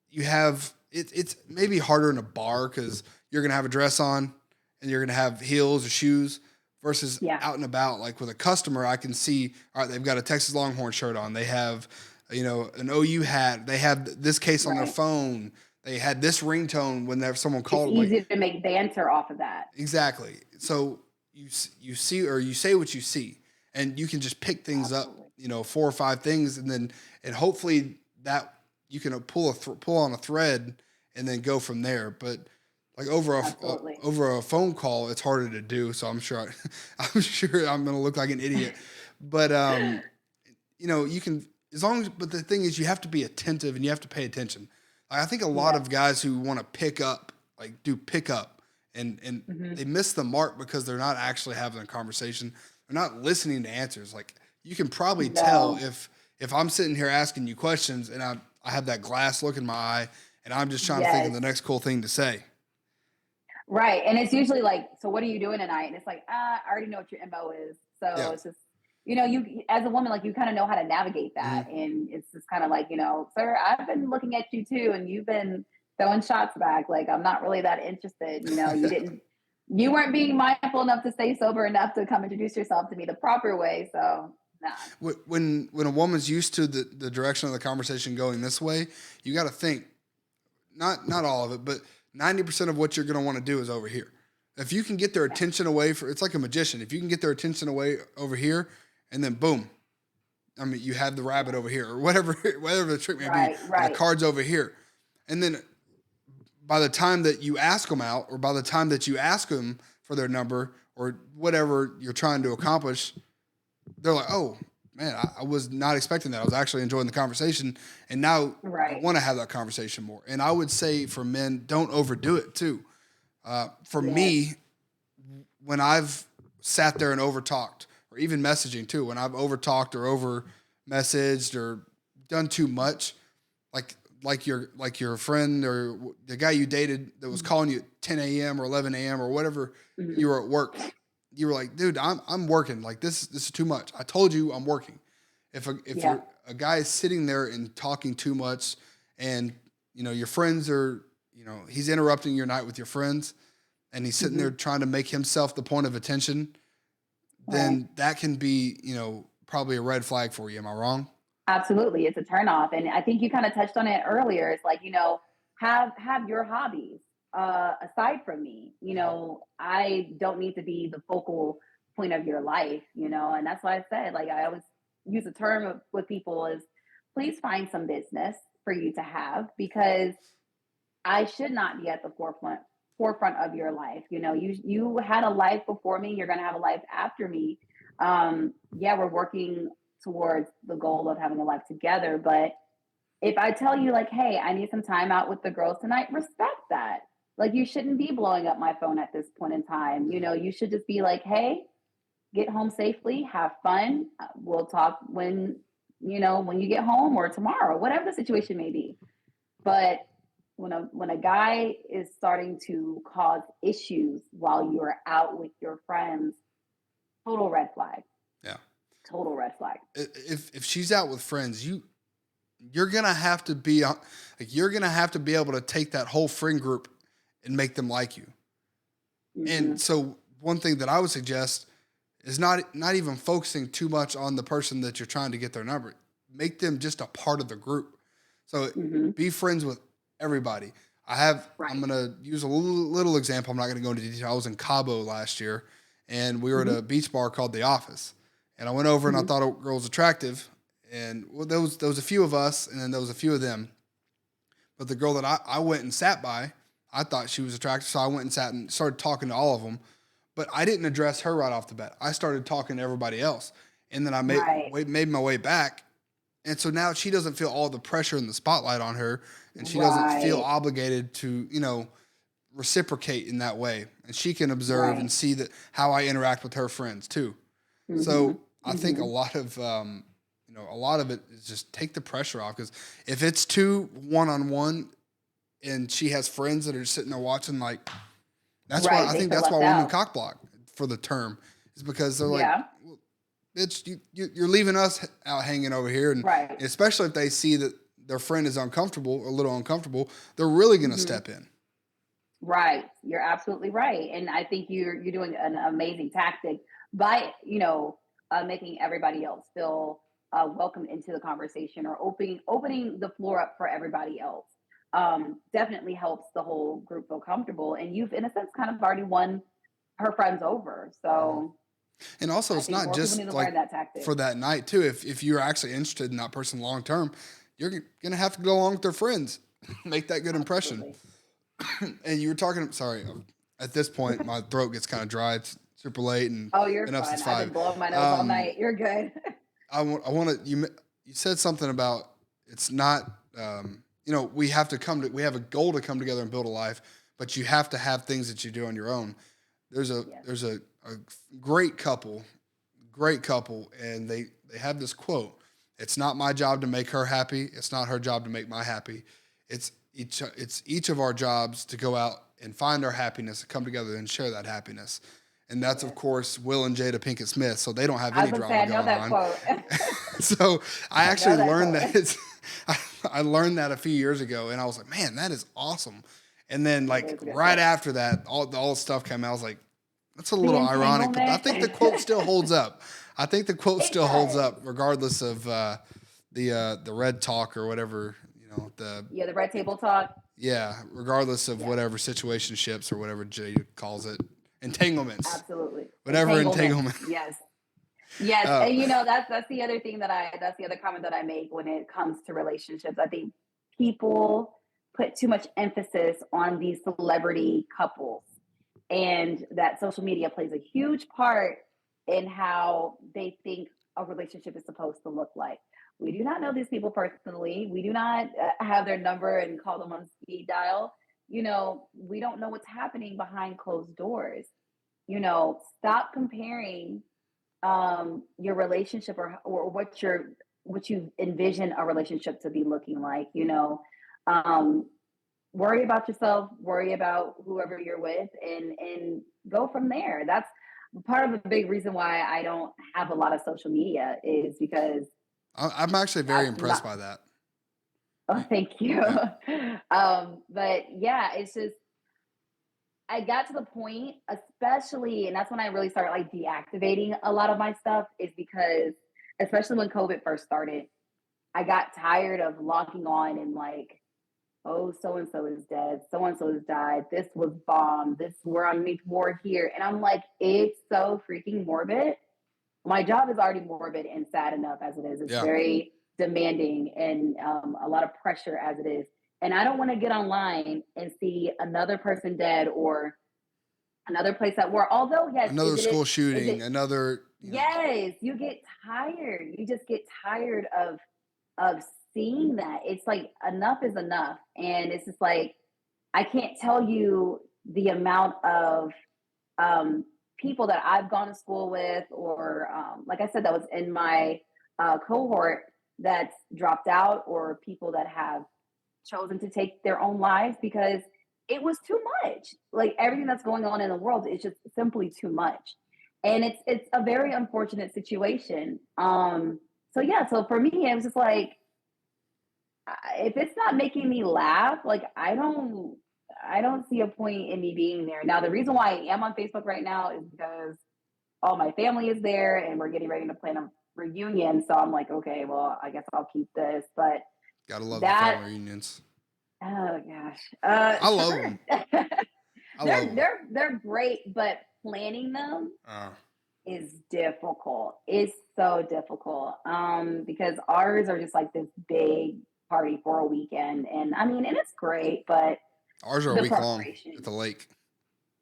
you have it's maybe harder in a bar because you're gonna have a dress on and you're gonna have heels or shoes versus Yeah. out and about. Like with a customer, I can see, all right, they've got a Texas Longhorn shirt on, they have an OU hat, they have this case on their Right. phone, they had this ringtone whenever someone It's called them. Like easy to make banter off of that. exactly. So you see or you say what you see, and you can just pick things up, Absolutely. 4 or 5 things, and hopefully that you can pull on a thread and then go from there. But like Absolutely. over a phone call, it's harder to do. So I'm sure I'm sure I'm gonna look like an idiot. But you can, as long as, but the thing is, you have to be attentive and you have to pay attention. Like, I think a lot Yeah. of guys who want to pick up, like do pick up, and Hmm. they miss the mark because they're not actually having a conversation. They're not listening to answers. Like, you can probably tell No. if I'm sitting here asking you questions and I have that glass look in my eye and I'm just trying to think of Yes. the next cool thing to say. Right. And it's usually like, so what are you doing tonight? And it's like, I already know what your MO is. So Yeah. it's just, you as a woman, like you kind of know how to navigate that. Hmm. And it's just kind of like, sir, I've been looking at you too, and you've been throwing shots back. Like, I'm not really that interested. You weren't being mindful enough to stay sober enough to come introduce yourself to me the proper way. So nah. When a woman's used to the direction of the conversation going this way, you got to think, not all of it, but 90% of what you're going to want to do is over here. If you can get their attention away it's like a magician. If you can get their attention away over here, and then boom, I mean, you have the rabbit over here or whatever, whatever the trick may be, Right, or the right, cards over here. And then by the time that you ask them out, or by the time that you ask them for their number or whatever you're trying to accomplish, they're like, oh man, I was not expecting that. I was actually enjoying the conversation, and now I right. want to have that conversation more. And I would say for men, don't overdo it too. For Yes. me, when I've sat there and over talked, or even messaging too, when I've over talked or over messaged or done too much, like your friend or the guy you dated that was calling you at 10 a.m. or 11 a.m. or whatever, Mhm. you were at work. You were like, dude, I'm working. Like, this is too much. I told you I'm working. If Yeah. a guy is sitting there and talking too much, and your friends are, he's interrupting your night with your friends, and he's sitting there Hmm. trying to make himself the point of attention, Right. then that can be, probably a red flag for you. Am I wrong? Absolutely, it's a turnoff, and I think you kind of touched on it earlier. It's like, have your hobbies aside from me. I don't need to be the focal point of your life. And that's why I said, like, I always use a term with people is, please find some business for you to have, because I should not be at the forefront of your life. You had a life before me. You're going to have a life after me. Yeah, we're working towards the goal of having a life together. But if I tell you, like, hey, I need some time out with the girls tonight, respect that. Like, you shouldn't be blowing up my phone at this point in time. You should just be like, hey, get home safely, have fun. We'll talk when you get home or tomorrow, whatever the situation may be. But when a guy is starting to cause issues while you're out with your friends, total red flag. Yeah. Total red flag. If she's out with friends, you're gonna have to be you're gonna have to be able to take that whole friend group and make them like you. Hmm. And so one thing that I would suggest is not even focusing too much on the person that you're trying to get their number. Make them just a part of the group. So Hmm. be friends with everybody. I'm Right. gonna use a little example. I'm not gonna go into detail. I was in Cabo last year, and we were at Hmm. a beach bar called The Office. And I went over and I Hmm. thought a girl was attractive. And well, there was a few of us, and then there was a few of them. But the girl that I went and sat by, I thought she was attractive, so I went and sat and started talking to all of them. But I didn't address her right off the bat. I started talking to everybody else, and then I Right. made my way back. And so now she doesn't feel all the pressure and the spotlight on her, and she doesn't feel Right. obligated to reciprocate in that way, and she can observe and Right. see that how I interact with her friends too. Hmm. So I think Hmm. a lot of it is just take the pressure off, because if it's too one on one and she has friends that are just sitting there watching, like, that's why Right. I They think feel that's why left women out. cock block for the term, is because they're like, Yeah. well, bitch, you're leaving us out hanging over here, and Right. especially if they see that their friend is uncomfortable, a little uncomfortable, they're really going to Hmm. step in. Right. You're absolutely right. And I think you're doing an amazing tactic by, making everybody else feel welcomed into the conversation, or opening the floor up for everybody else. Definitely helps the whole group feel comfortable. And you've, in a sense, kind of already won her friends over. So And also, I it's think not more people just need to like learn that tactic. for that night too. If you're actually interested in that person long term, you're gonna have to go along with their friends, make that good impression. Absolutely. And you were talking. Sorry, at this point, my throat gets kind of dry. It's super late, and Oh, you're been up fine. since I've been 5. blowing my nose all night. You're good. I want to. You said something about it's not. We have to we have a goal to come together and build a life, but you have to have things that you do on your own. There's a Yes. there's a great couple, and they have this quote. It's not my job to make her happy. It's not her job to make my happy. It's each of our jobs to go out and find our happiness and come together and share that happiness. And that's, of course, Will and Jada Pinkett Smith. So they don't have I any was gonna say, I drama know going that on. quote. So I I actually know that learned quote. that I learned that a few years ago, and I was like, man, that is awesome. And then It like is a good right quote. after that, all the stuff came out. I was like, that's a The little ironic, but I entanglement. think the quote still holds up. I think the quote It still holds does. up, regardless of the red talk or whatever Yeah, the red table talk. regardless of Yeah, whatever situationships or whatever Jay calls it, entanglements, absolutely. whatever Entanglement. entanglement. Yes. Yes. Uh, And that's the other thing that's the other comment that I make when it comes to relationships. I think people put too much emphasis on these celebrity couples, and that social media plays a huge part in how they think a relationship is supposed to look like. We do not know these people personally. We do not have their number and call them on speed dial. We don't know what's happening behind closed doors. Stop comparing your relationship, or what you envision a relationship to be looking like. Um, worry about yourself, worry about whoever you're with, and go from there. That's part of the big reason why I don't have a lot of social media, is because I'm actually very that's impressed not. by that. Oh, thank you. Yeah. But yeah, it's just, I got to the point, especially, and that's when I really started like deactivating a lot of my stuff, is because, especially when COVID first started, I got tired of logging on and like, oh, so and so is dead, so and so has died, this was bombed, this, we're on war here. And I'm like, it's so freaking morbid. My job is already morbid and sad enough as it is. It's Yeah. very demanding, and a lot of pressure as it is. And I don't want to get online and see another person dead, or another place at work. Although, yes, Another school is shooting, it, another, yes, you get tired. You just get tired of seeing that. It's like, enough is enough. And it's just like, I can't tell you the amount of um, people that I've gone to school with, or like I said, that was in my cohort, that's dropped out, or people that have chosen to take their own lives because it was too much. Like, everything that's going on in the world is just simply too much, and it's a very unfortunate situation. So yeah, so for me, it was just like, if it's not making me laugh, like, I don't see a point in me being there. Now, the reason why I am on Facebook right now is because all my family is there and we're getting ready to plan a reunion. So I'm like, okay, well, I guess I'll keep this. But gotta love the that, family reunions. oh gosh, I love sure. them. I love they're them. they're great, but planning them is difficult. It's so difficult. Because ours are just like this big party for a weekend, and I mean, and it's great, but Ours are a the week long preparation. at the lake.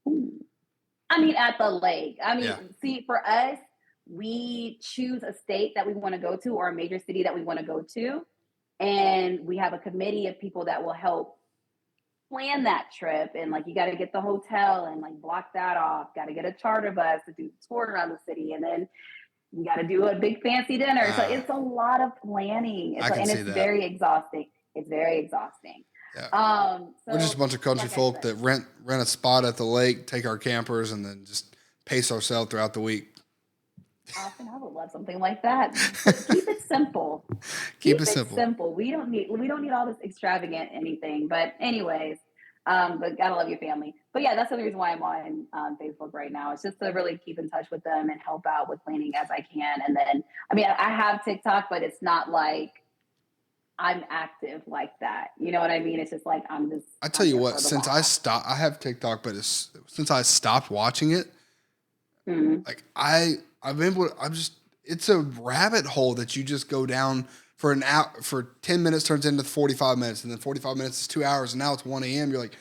I mean, at the lake. I mean, Yeah. see, for us, we choose a state that we want to go to, or a major city that we want to go to. And we have a committee of people that will help plan that trip. And like, you got to get the hotel and like block that off, got to get a charter bus to do the tour around the city. And then you got to do a big fancy dinner. So it's a lot of planning. I can And see it's that. very exhausting. It's very exhausting. Yeah. So We're just a bunch of country like I folk said, that rent a spot at the lake, take our campers, and then just pace ourselves throughout the week. often I would love something like that. But keep it simple. Keep it simple. We don't need all this extravagant anything. But anyways, but gotta love your family. But yeah, that's the reason why I'm on Facebook right now. It's just to really keep in touch with them and help out with planning as I can. And then, I mean, I have TikTok, but it's not like I'm active like that. You know what I mean? It's just like, I tell you here what, for the since laugh. I have TikTok, but since I stopped watching it, Mhm. Like I've been able to, I'm just, it's a rabbit hole that you just go down for an hour, for 10 minutes turns into 45 minutes, and then 45 minutes is 2 hours, and now it's 1 a.m. You're like,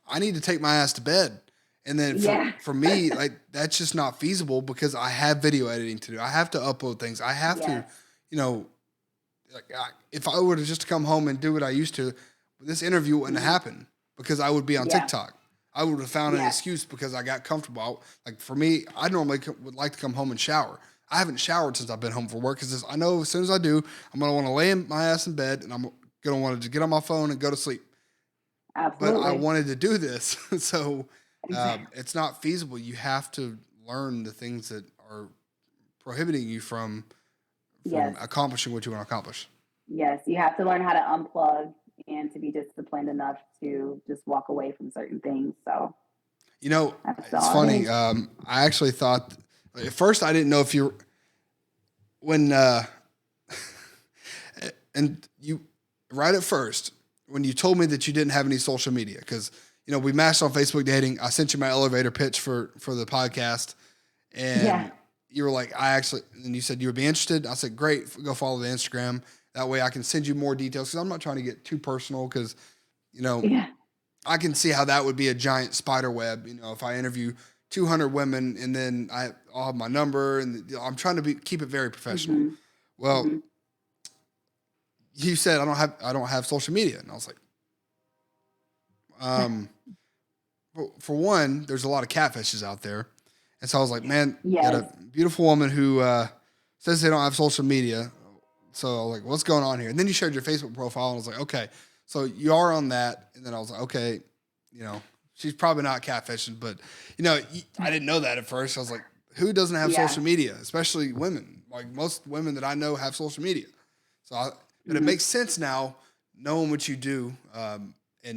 I need to take my ass to bed. And then Yeah. for me, like that's just not feasible because I have video editing to do. I have to upload things. I have to, Yes. you know, like if I were to just come home and do what I used to, this interview wouldn't have Mhm. happened because I would be on Yeah. TikTok. I would have found an Yes. excuse because I got comfortable. Like for me, I normally would like to come home and shower. I haven't showered since I've been home from work because I know as soon as I do, I'm gonna want to lay my ass in bed and I'm gonna want to get on my phone and go to sleep. But I Absolutely. wanted to do this, so Exactly. it's not feasible. You have to learn the things that are prohibiting you from Yes. accomplishing what you want to accomplish. Yes. You have to learn how to unplug and to be disciplined enough to just walk away from certain things. So You know, that's it's all it funny. is. I actually thought at first I didn't know if you when and you right at first when you told me that you didn't have any social media because we matched on Facebook dating. I sent you my elevator pitch for the podcast, Yeah. and you were like, and you said you would be interested. I said, great, go follow the Instagram. That way I can send you more details because I'm not trying to get too personal because you know Yeah. I can see how that would be a giant spider web. If I interview 200 women and then I'll have my number and I'm trying to keep it very professional. Mhm. Well, Mhm. you said I don't have social media, and I was like, um, for one, there's a lot of catfishes out there, and so I was like, man, you got Yes. a beautiful woman who says they don't have social media. So I was like, what's going on here? And then you shared your Facebook profile, and I was like, okay, so you are on that. And then I was like, okay, she's probably not catfishing, but I didn't know that at first. I was like, who doesn't have Yeah. social media, especially women? Like most women that I know have social media. But it Mhm. makes sense now, knowing what you do, and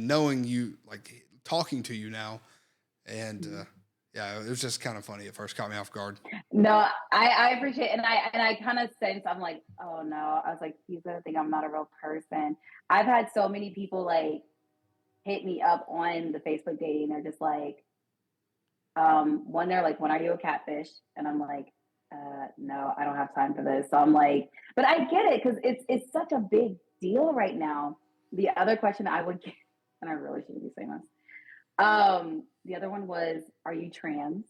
knowing you, like talking to you now, and Mhm. yeah, it was just kind of funny at first, caught me off guard. No, I appreciate and I kind of sense I'm like, oh no. I was like, he's gonna think I'm not a real person. I've had so many people like hit me up on the Facebook dating. They're just like, one, they're like, when are you a catfish? And I'm like, no, I don't have time for this. So I'm like, but I get it because it's such a big deal right now. The other question I would get, and I really shouldn't be saying this. The other one was, are you trans?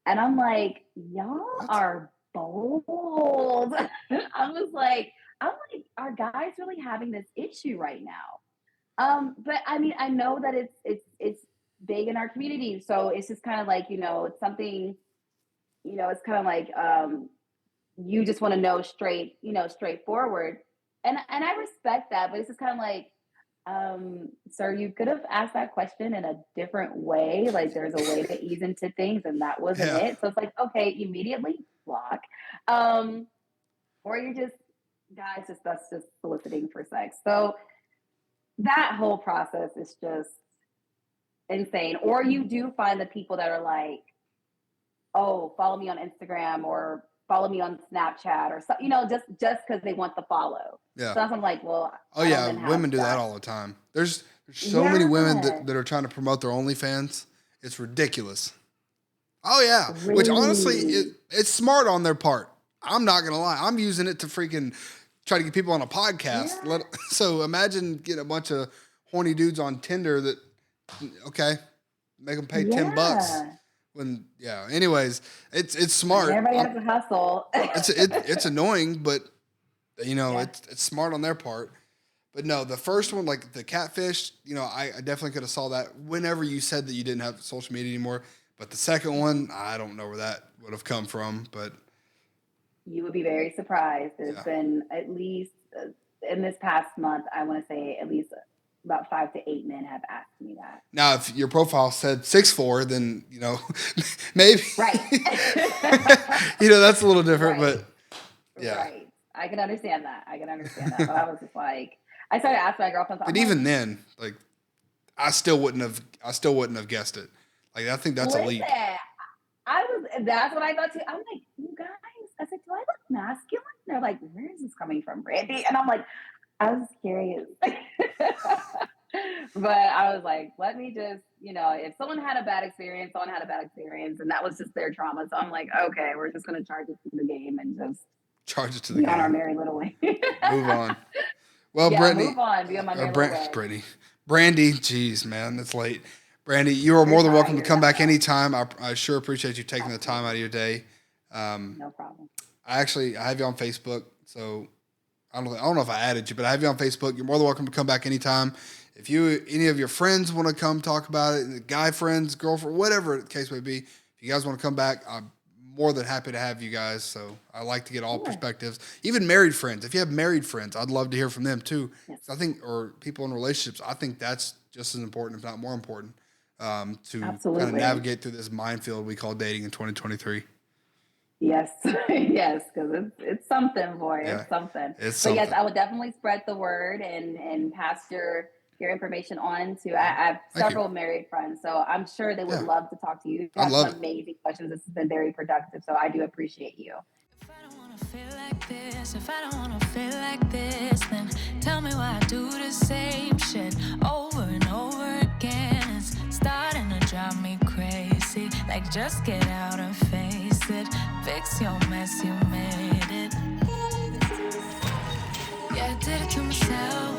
And I'm like, y'all What? are bold. I'm like, are guys really having this issue right now? But I mean, I know that it's big in our community, so it's just kind of like it's something. It's kind of like you just want to know straightforward, and I respect that, but it's just kind of like, sir, you could have asked that question in a different way. Like, there's a way to ease into things, and that wasn't Yeah. it. So it's like, okay, immediately block, um, or you're just guys, just that's just soliciting for sex. So that whole process is just insane. Or you do find the people that are like, oh, follow me on Instagram or follow me on Snapchat or so, just because they want the follow. Yeah. So that's I'm like, well, Oh I don't yeah, then have women do that that. all the time. There's so many women Yeah, that are trying to promote their OnlyFans. It's ridiculous. Oh yeah, which honestly, really. it's smart on their part. I'm not gonna lie. I'm using it to freaking try to get people on a podcast. Yeah, So imagine getting a bunch of horny dudes on Tinder that okay, make them pay $10. yeah. Yeah. Anyways, it's I mean, smart. everybody has a hustle. It's annoying, but Yeah. it's smart on their part. But no, the first one, like the catfish, I definitely could have saw that whenever you said that you didn't have social media anymore. But the second one, I don't know where that would have come from. But You would be very surprised. There's yeah. been at least in this past month, I want to say at least about 5 to 8 men have asked me that. Now, if your profile said 6'4", then maybe Right. that's a little different. Right. But yeah. Right. I can understand that. I can understand that. But I was just like, I started asking my girlfriends. I'm But like, even then, like I still wouldn't have guessed it. Like I think that's a listen, leap. that's what I thought too. I'm like, you guys, I said, do I look masculine? They're like, where is this coming from, Brandi? And I'm like, I was curious. But I was like, let me just, if someone had a bad experience, someone had a bad experience, and that was just their trauma. So I'm like, okay, we're just gonna charge it to the game and just Charge it to the be on our game. merry little way. Move on. Well, Yeah, Brittany, move on, be on my merry little way. Brandi, geez, man, it's late. Brandi, you are You're more than welcome to tired, come I back know. anytime. I sure appreciate you taking the time out of your day. No problem. I have you on Facebook, so I don't know if I added you, but I have you on Facebook. You're more than welcome to come back anytime. If any of your friends want to come talk about it, guy friends, girlfriend, whatever the case may be, if you guys want to come back, I'm more than happy to have you guys. So I like to get all perspectives, even married friends. If you have married friends, I'd love to hear from them too. Yes. I think, or people in relationships, I think that's just as important, if not more important, to kind of Absolutely. navigate through this minefield we call dating in 2023. Yes, yes, because it's something, boy. Yeah, It's something. it's But yes, something. I would definitely spread the word and pass your information on to. I have Thank you. several married friends, so I'm sure they would Yeah. love to talk to you. You I'd have love some it. amazing questions. This has been very productive, so I do appreciate you. If I don't wanna feel like this, if I don't wanna feel like this, then tell me why I do the same shit over and over again. It's starting to drive me crazy. Like, just get out and face it. Fix your mess, you made it. Yeah, I did it to myself.